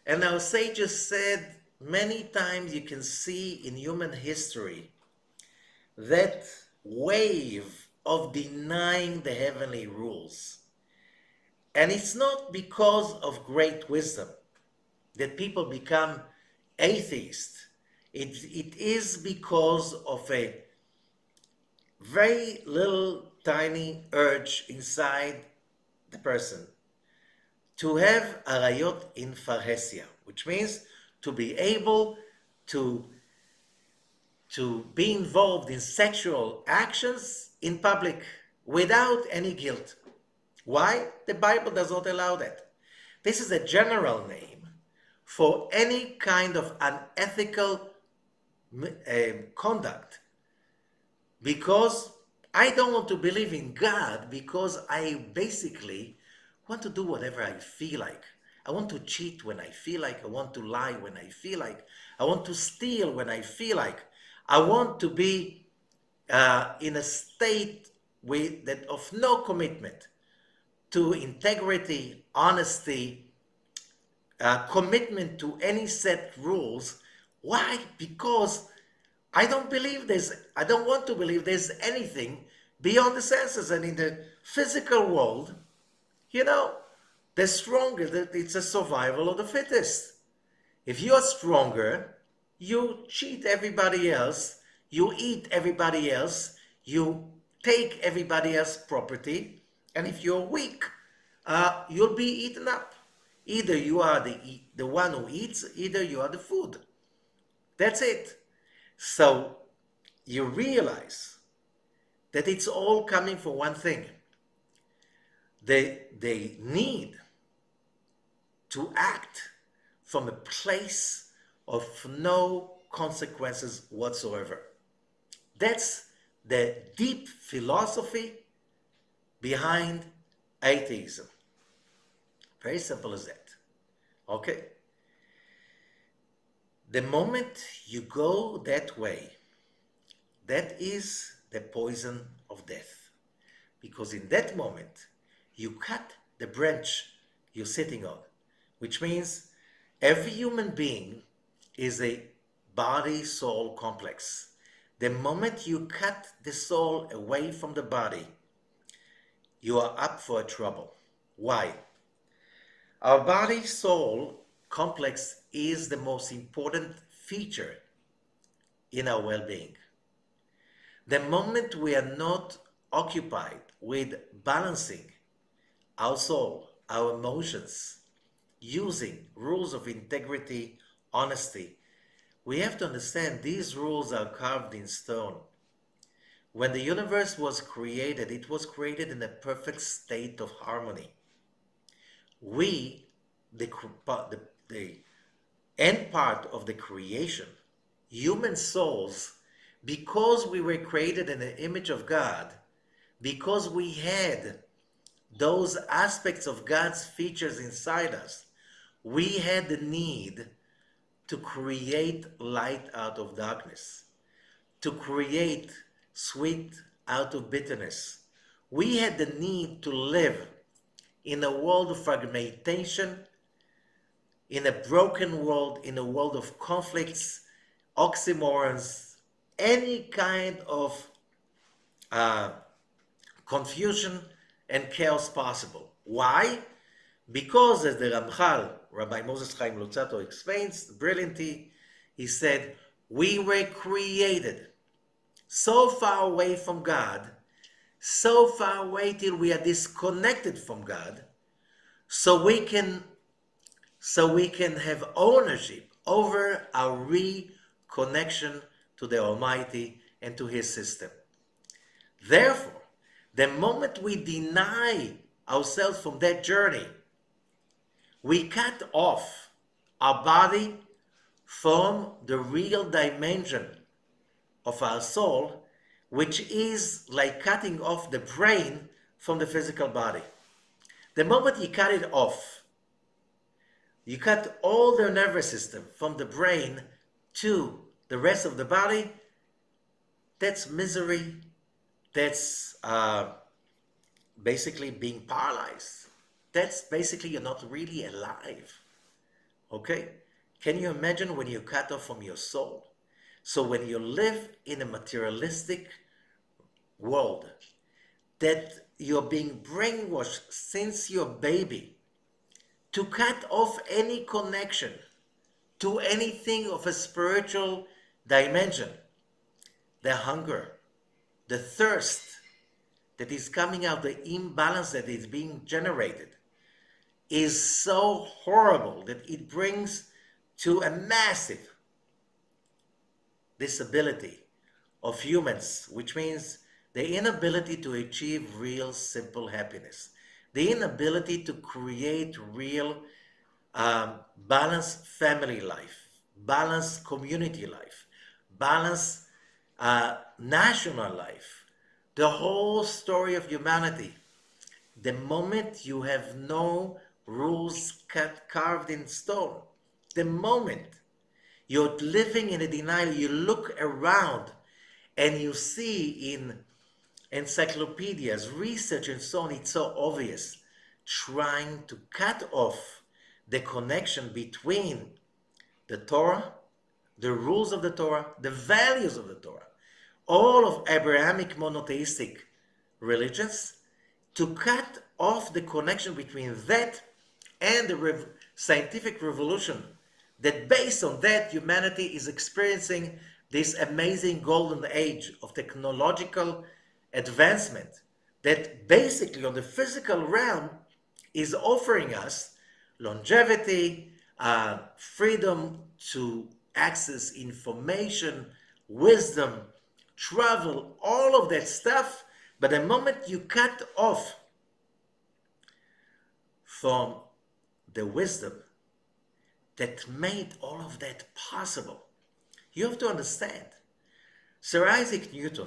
And our sages said many times you can see in human history that wave of denying the heavenly rules. And it's not because of great wisdom that people become atheists. It is because of a very little tiny urge inside the person to have arayot in farhesia, which means to be able to be involved in sexual actions in public without any guilt. Why? The Bible does not allow that. This is a general name for any kind of unethical conduct, because I don't want to believe in God, because I basically want to do whatever I feel like. I want to cheat when I feel like. I want to lie when I feel like. I want to steal when I feel like. I want to be in a state that of no commitment to integrity, honesty, commitment to any set rules. Why? Because I don't want to believe there's anything beyond the senses. And in the physical world, the stronger, it's a survival of the fittest. If you're stronger, you cheat everybody else, you eat everybody else, you take everybody else's property, and if you're weak, you'll be eaten up. Either you are the one who eats, either you are the food. That's it. So you realize that it's all coming from one thing. They need to act from a place of no consequences whatsoever. That's the deep philosophy behind atheism. Very simple as that. Okay? The moment you go that way, that is the poison of death. Because in that moment, you cut the branch you're sitting on, which means every human being is a body-soul complex. The moment you cut the soul away from the body, you are up for trouble. Why? Our body-soul complex is the most important feature in our well-being. The moment we are not occupied with balancing our soul, our emotions, using rules of integrity, honesty, we have to understand these rules are carved in stone. When the universe was created, it was created in a perfect state of harmony. We, the end part of the creation, human souls, because we were created in the image of God, because we had those aspects of God's features inside us, we had the need to create light out of darkness, to create sweet out of bitterness. We had the need to live in a world of fragmentation, in a broken world, in a world of conflicts, oxymorons, any kind of confusion and chaos possible. Why? Because, as the Ramchal, Rabbi Moses Chaim Luzzatto, explains brilliantly, he said, we were created so far away from God, so far away till we are disconnected from God, so we can have ownership over our reconnection to the Almighty and to His system. Therefore, the moment we deny ourselves from that journey, we cut off our body from the real dimension of our soul, which is like cutting off the brain from the physical body. The moment you cut it off, you cut all the nervous system from the brain to the rest of the body. That's misery. That's basically being paralyzed. That's basically you're not really alive. Okay? Can you imagine when you're cut off from your soul? So when you live in a materialistic world, that you're being brainwashed since you're baby to cut off any connection to anything of a spiritual dimension. The hunger, the thirst that is coming out, the imbalance that is being generated is so horrible that it brings to a massive disability of humans, which means the inability to achieve real simple happiness, the inability to create real balanced family life, balanced community life, balanced national life, the whole story of humanity. The moment you have no rules carved in stone, the moment you're living in a denial, you look around and you see in encyclopedias, research and so on, it's so obvious, trying to cut off the connection between the Torah, the rules of the Torah, the values of the Torah, all of Abrahamic monotheistic religions, to cut off the connection between that and the scientific revolution, that based on that humanity is experiencing this amazing golden age of technological advancement that basically on the physical realm is offering us longevity, freedom to access information, wisdom, travel, all of that stuff. But the moment you cut off from the wisdom that made all of that possible, you have to understand, Sir Isaac Newton,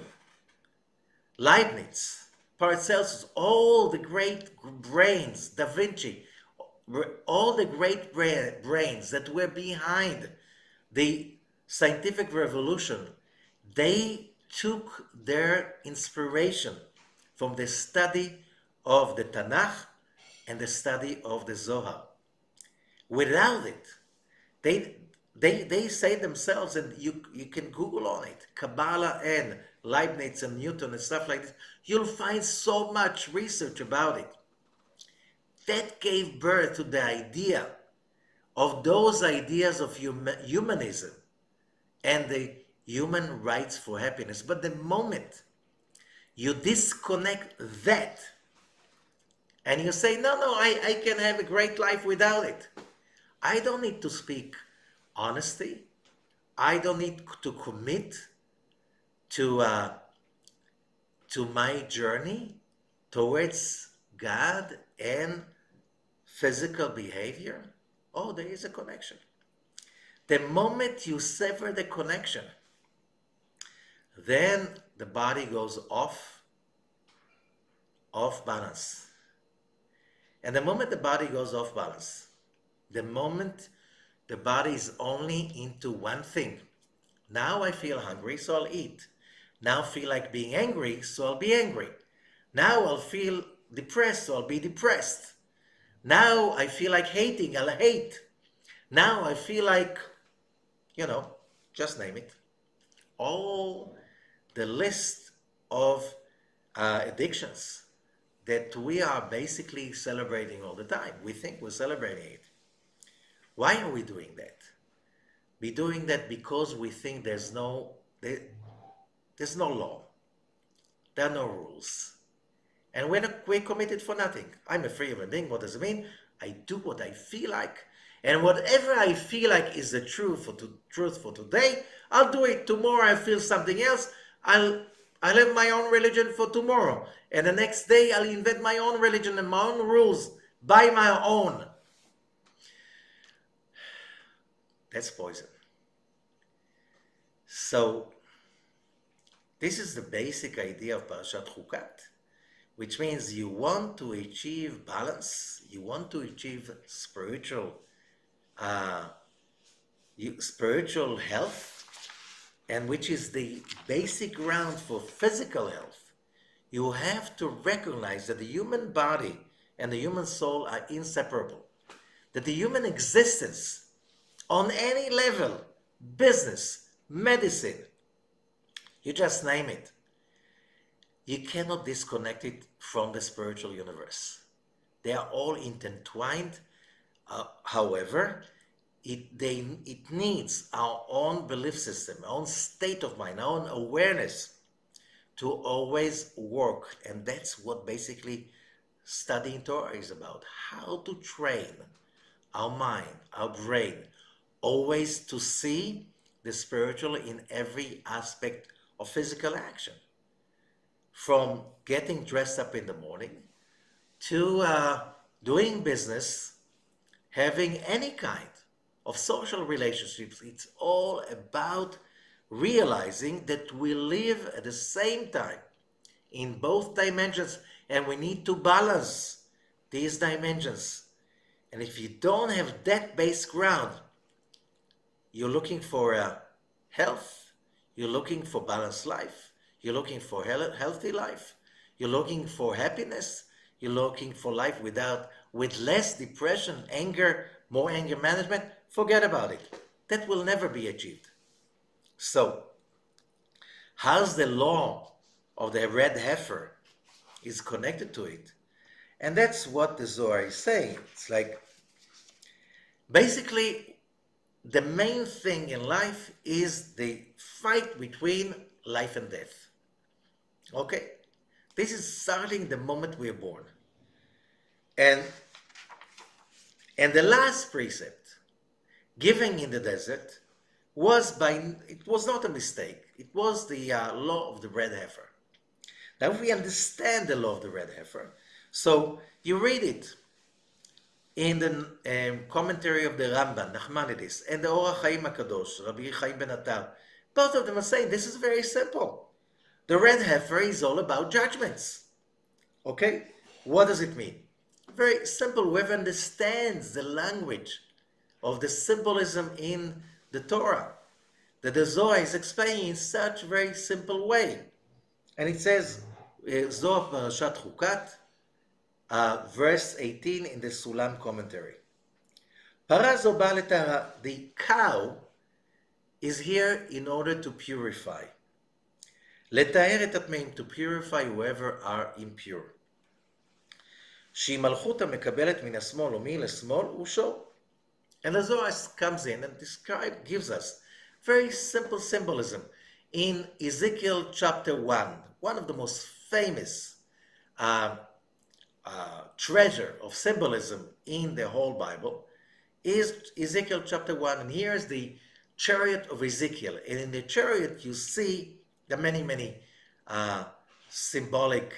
Leibniz, Paracelsus, all the great brains, Da Vinci, all the great brains that were behind the scientific revolution, they took their inspiration from the study of the Tanakh and the study of the Zohar. Without it, they say themselves, and you can Google on it, Kabbalah and Leibniz and Newton and stuff like this, you'll find so much research about it. That gave birth to the idea of those ideas of humanism and the human rights for happiness. But the moment you disconnect that and you say, no, I can have a great life without it. I don't need to speak honesty. I don't need to commit to my journey towards God and physical behavior. Oh, there is a connection. The moment you sever the connection, then the body goes off balance. And the moment the body goes off balance, the moment the body is only into one thing. Now I feel hungry, so I'll eat. Now I feel like being angry, so I'll be angry. Now I'll feel depressed, so I'll be depressed. Now I feel like hating, I'll hate. Now I feel like, just name it. All the list of addictions that we are basically celebrating all the time. We think we're celebrating it. Why are we doing that? We're doing that because we think there's no law. There are no rules. And we're committed for nothing. I'm a free human being. What does it mean? I do what I feel like. And whatever I feel like is the truth for today, I'll do it. Tomorrow I feel something else. I'll have my own religion for tomorrow. And the next day I'll invent my own religion and my own rules by my own. That's poison. So this is the basic idea of Parshat Ḥukat, which means you want to achieve balance, you want to achieve spiritual health, and which is the basic ground for physical health. You have to recognize that the human body and the human soul are inseparable, that the human existence on any level, business, medicine, you just name it, you cannot disconnect it from the spiritual universe. They are all intertwined. However, it needs our own belief system, our own state of mind, our own awareness to always work. And that's what basically studying Torah is about. How to train our mind, our brain, always to see the spiritual in every aspect of physical action. From getting dressed up in the morning to doing business, having any kind of social relationships. It's all about realizing that we live at the same time in both dimensions, and we need to balance these dimensions. And if you don't have that base ground, you're looking for health, you're looking for balanced life, you're looking for healthy life, you're looking for happiness, you're looking for life with less depression, anger, more anger management, forget about it. That will never be achieved. So, how's the law of the red heifer is connected to it? And that's what the Zohar is saying. It's like, basically, the main thing in life is the fight between life and death. Okay? This is starting the moment we are born. And the last precept given in the desert it was not a mistake. It was the law of the red heifer. Now, if we understand the law of the red heifer, so you read it in the commentary of the Rambam, Nachmanides, and the Orach Chaim HaKadosh, Rabbi Chaim Ben Attar, both of them are saying this is very simple. The red heifer is all about judgments. Okay? What does it mean? Very simple. Whoever understands the language of the symbolism in the Torah, that the Zohar is explaining in such a very simple way. And it says, Zohar Parshat Ḥukat, verse 18 in the Sulam commentary. Parazo baletara, the cow is here in order to purify. Letaher et atmeim, to purify whoever are impure. שהיא מלכות המקבלת מן השמאל ומי לשמאל הוא שור. And the Zohar comes in and gives us very simple symbolism. In Ezekiel chapter 1, one of the most famous treasure of symbolism in the whole Bible is Ezekiel chapter 1. And here's the chariot of Ezekiel. And in the chariot you see the many symbolic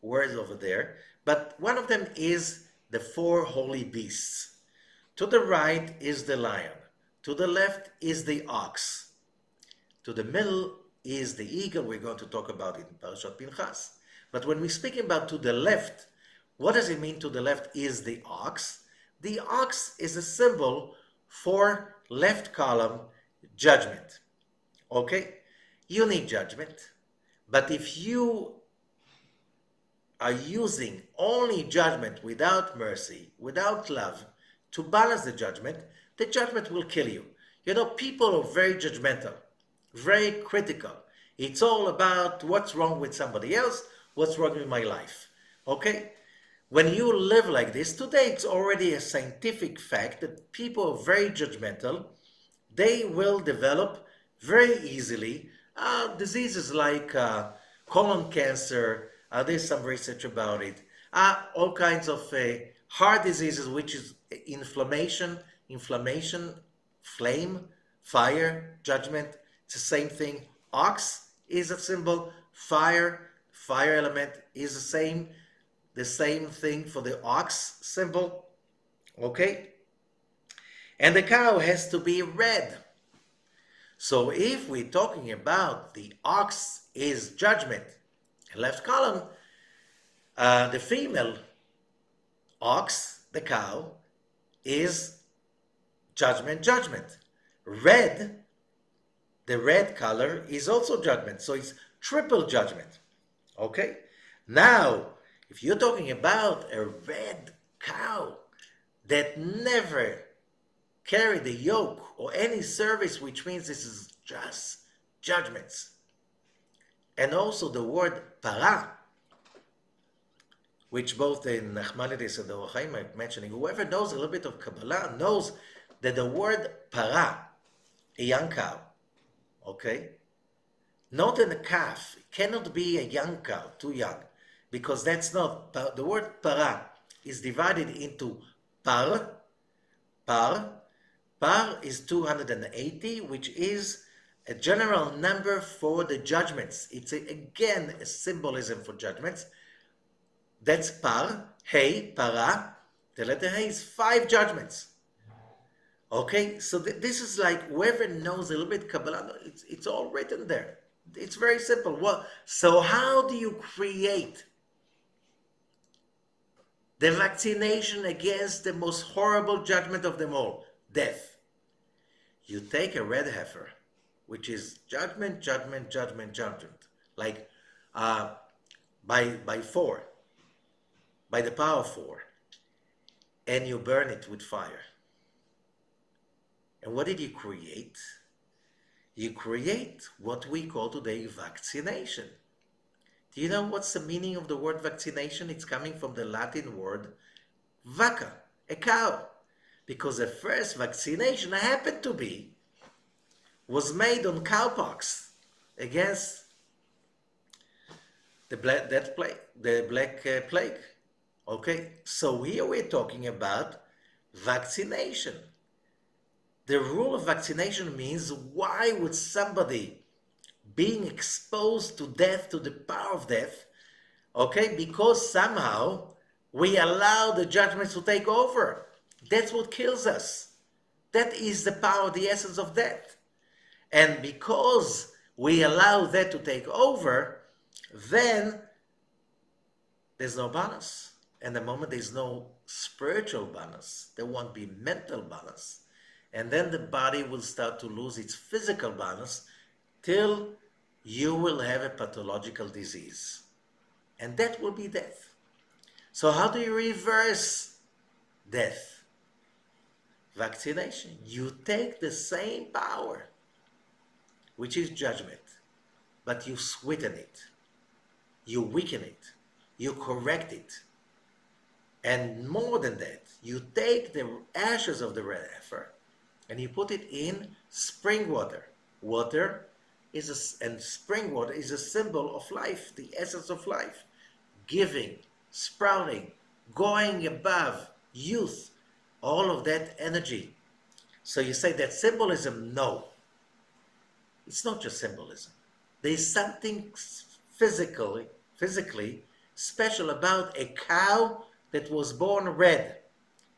words over there. But one of them is the four holy beasts. To the right is the lion. To the left is the ox. To the middle is the eagle. We're going to talk about it in Parshat Pinchas. But when we speak about to the left, what does it mean to the left is the ox? The ox is a symbol for left column judgment. Okay? You need judgment. But if you are using only judgment without mercy, without love, to balance the judgment will kill you. You know, people are very judgmental, very critical. It's all about what's wrong with somebody else, what's wrong with my life. Okay? When you live like this, today it's already a scientific fact that people are very judgmental. They will develop very easily diseases like colon cancer. There's some research about it. All kinds of heart diseases, which is inflammation, flame, fire, judgment. It's the same thing. Ox is a symbol. Fire element is the same thing for the ox symbol. Okay? And the cow has to be red. So if we're talking about the ox is judgment, left column, the female ox, the cow, is judgment. Red, the red color, is also judgment. So it's triple judgment. Okay? Now, if you're talking about a red cow that never carried a yoke or any service, which means this is just judgments. And also the word para, which both the Nachmanides and the Or HaChaim are mentioning. Whoever knows a little bit of Kabbalah knows that the word para, a young cow, okay, not in a calf, it cannot be a young cow, too young, because that's not, the word para is divided into par, par is 280, which is a general number for the judgments. It's again a symbolism for judgments. That's par, hey, para. The letter hey is 5 judgments. Okay, so this is like whoever knows a little bit Kabbalah, it's all written there. It's very simple. Well, so how do you create the vaccination against the most horrible judgment of them all, death? You take a red heifer, which is judgment, judgment, judgment, judgment, like by 4, by the power of 4, and you burn it with fire. And what did you create? You create what we call today vaccination. Do you know what's the meaning of the word vaccination? It's coming from the Latin word vaca, a cow. Because the first vaccination happened to be was made on cowpox against the Black Plague. Okay, so here we're talking about vaccination. The rule of vaccination means, why would somebody being exposed to death, to the power of death, okay, because somehow we allow the judgments to take over. That's what kills us. That is the power, the essence of death. And because we allow that to take over, then there's no balance. And the moment there's no spiritual balance, there won't be mental balance. And then the body will start to lose its physical balance till you will have a pathological disease. And that will be death. So how do you reverse death? Vaccination. You take the same power, which is judgment, but you sweeten it, you weaken it, you correct it. And more than that, you take the ashes of the red heifer and you put it in spring water. Water and spring water is a symbol of life, the essence of life. Giving, sprouting, going above, youth, all of that energy. So you say that symbolism? No. It's not just symbolism. There's something physically special about a cow that was born red.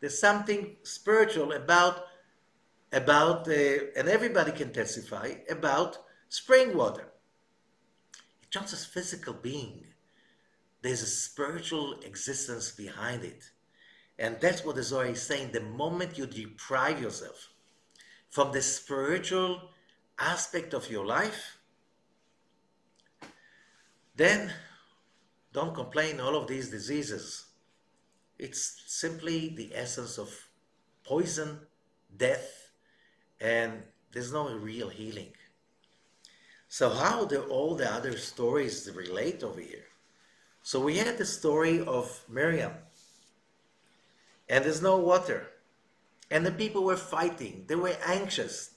There's something spiritual about and everybody can testify, about spring water. It's not just physical being. There's a spiritual existence behind it. And that's what the Zohar is saying. The moment you deprive yourself from the spiritual aspect of your life, then don't complain all of these diseases. It's simply the essence of poison, death, and there's no real healing. So how do all the other stories relate over here? So we had the story of Miriam, and there's no water, and the people were fighting, they were anxious,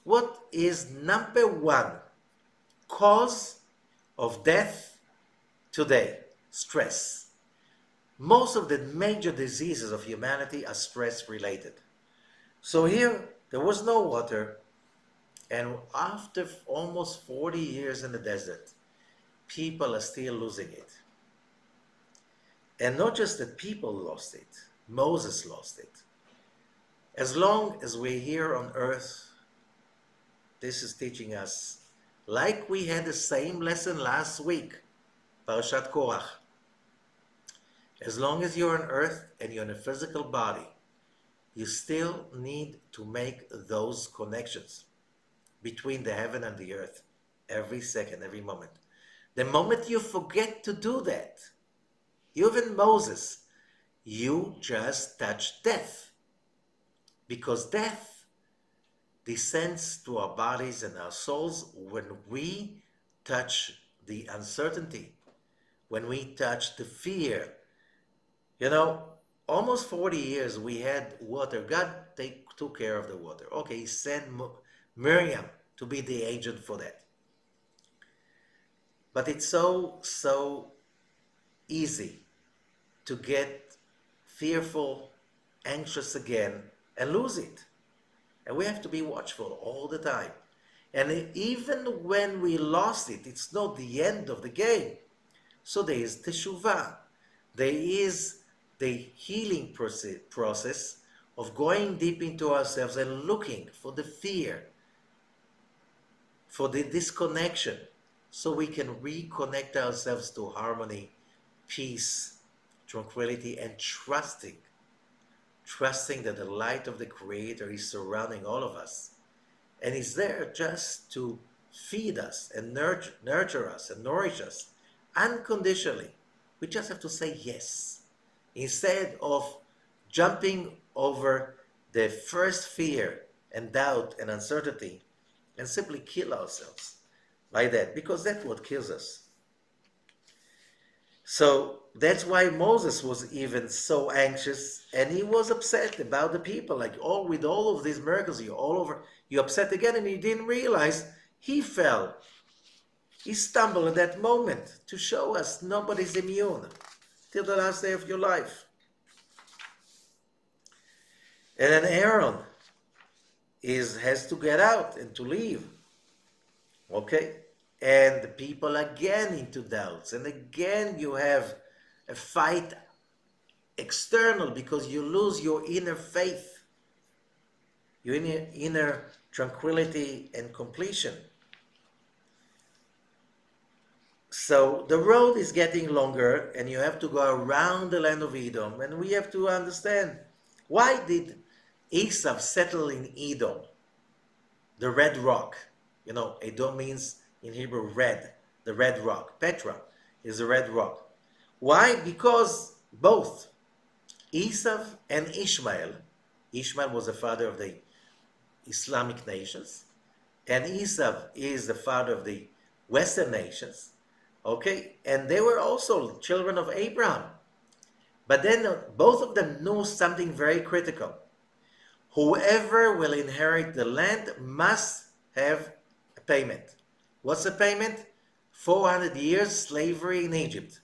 what is number one cause of death today? Stress. Most of the major diseases of humanity are stress related. So here, there was no water, and after almost 40 years in the desert, people are still losing it. And not just that people lost it, Moses lost it. As long as we're here on earth, this is teaching us, like we had the same lesson last week, Parshat Korach. As long as you're on earth and you're in a physical body, you still need to make those connections between the heaven and the earth every second, every moment. The moment you forget to do that, even Moses, you just touch death. Because death descends to our bodies and our souls when we touch the uncertainty, when we touch the fear. You know, almost 40 years we had water. God took care of the water. Okay, he sent Miriam to be the agent for that. But it's so easy to get fearful, anxious again, and lose it. And we have to be watchful all the time. And even when we lost it, it's not the end of the game. So there is teshuvah. There is the healing process of going deep into ourselves and looking for the fear, for the disconnection, so we can reconnect ourselves to harmony, peace, tranquility, and trusting that the light of the Creator is surrounding all of us and is there just to feed us and nurture us and nourish us unconditionally. We just have to say yes, instead of jumping over the first fear and doubt and uncertainty and simply kill ourselves like that, because that's what kills us. So that's why Moses was even so anxious, and he was upset about the people. Like, with all of these miracles, you're upset again, and he didn't realize he fell. He stumbled at that moment to show us nobody's immune till the last day of your life. And then Aaron has to get out and to leave. Okay? And the people again into doubts. And again you have a fight external because you lose your inner faith, your inner tranquility and completion. So the road is getting longer and you have to go around the land of Edom. And we have to understand, why did Esau settle in Edom, the red rock? You know, Edom means in Hebrew red, the red rock. Petra is the red rock. Why? Because both Esau and Ishmael was the father of the Islamic nations, and Esau is the father of the Western nations. Okay, and they were also children of Abraham. But then both of them knew something very critical. Whoever will inherit the land must have a payment. What's the payment? 400 years slavery in Egypt.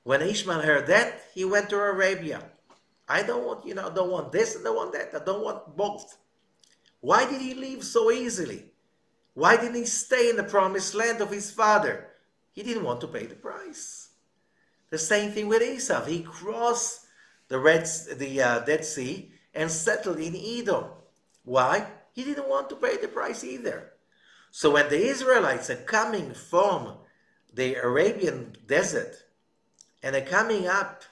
When Ishmael heard that, he went to Arabia. I don't want this and I don't want that. I don't want both. Why did he leave so easily? Why didn't he stay in the promised land of his father? He didn't want to pay the price. The same thing with Esau. He crossed the Dead Sea and settled in Edom. Why? He didn't want to pay the price either. So when the Israelites are coming from the Arabian desert and are coming up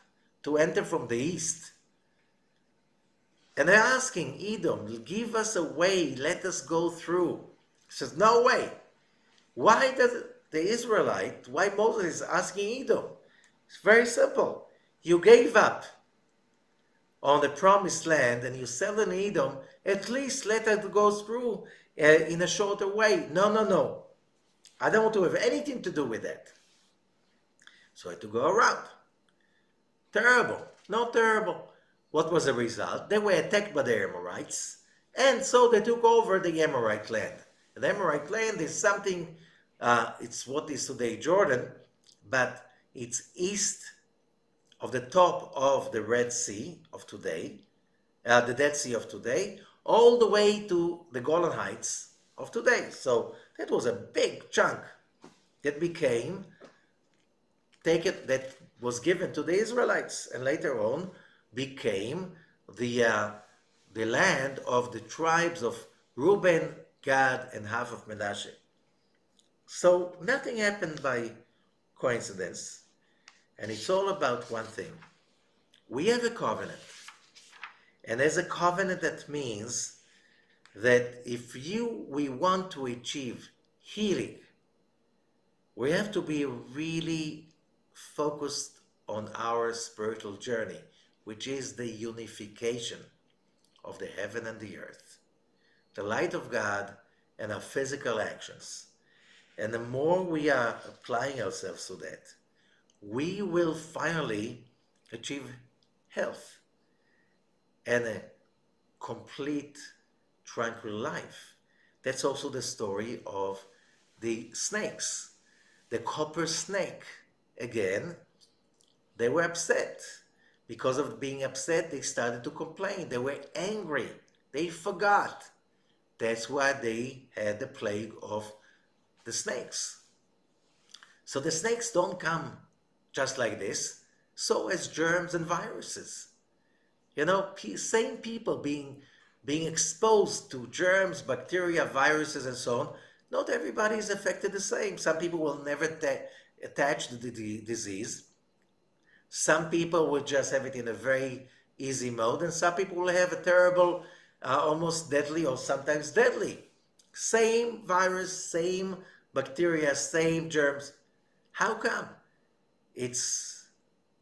to enter from the east, and they're asking Edom, give us a way, let us go through. He says, no way. Why Moses is asking Edom? It's very simple. You gave up on the promised land and you settled in Edom, at least let us go through in a shorter way. No. I don't want to have anything to do with that. So I had to go around. Terrible. Not terrible. What was the result? They were attacked by the Amorites, and so they took over the Amorite land. The Amorite land is something, it's what is today Jordan, but it's east of the top of the Red Sea of today, the Dead Sea of today, all the way to the Golan Heights of today. So that was a big chunk that that was given to the Israelites, and later on became the land of the tribes of Reuben, Gad, and half of Manasseh. So nothing happened by coincidence, and it's all about one thing. We have a covenant, and as a covenant, that means that if we want to achieve healing, we have to be really focused on our spiritual journey, which is the unification of the heaven and the earth, the light of God and our physical actions. And the more we are applying ourselves to that, we will finally achieve health and a complete, tranquil life. That's also the story of the snakes. The copper snake, again, they were upset. Because of being upset, they started to complain. They were angry. They forgot. That's why they had the plague of the snakes. So the snakes don't come just like this. So as germs and viruses. You know, same people being exposed to germs, bacteria, viruses, and so on. Not everybody is affected the same. Some people will never attach to the disease. Some people will just have it in a very easy mode, and some people will have a terrible, almost deadly or sometimes deadly. Same virus, same bacteria, same germs. How come? It's,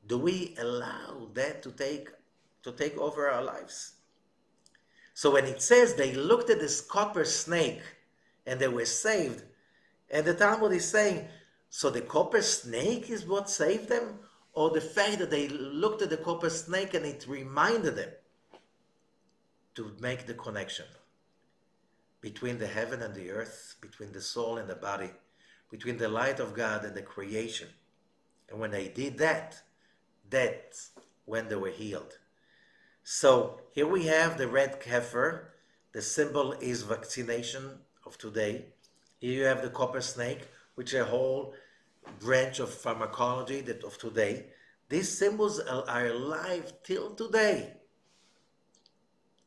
do we allow that to take over our lives? So when it says they looked at this copper snake and they were saved, and the Talmud is saying, so the copper snake is what saved them? Or the fact that they looked at the copper snake and it reminded them to make the connection between the heaven and the earth, between the soul and the body, between the light of God and the creation. And when they did that, that's when they were healed. So here we have the red heifer. The symbol is vaccination of today. Here you have the copper snake, which is a whole branch of pharmacology that of today. These symbols are alive till today.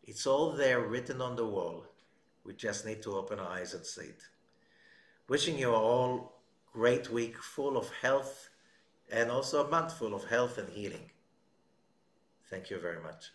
It's all there written on the wall. We just need to open our eyes and see it. Wishing you all great week full of health and also a month full of health and healing. Thank you very much.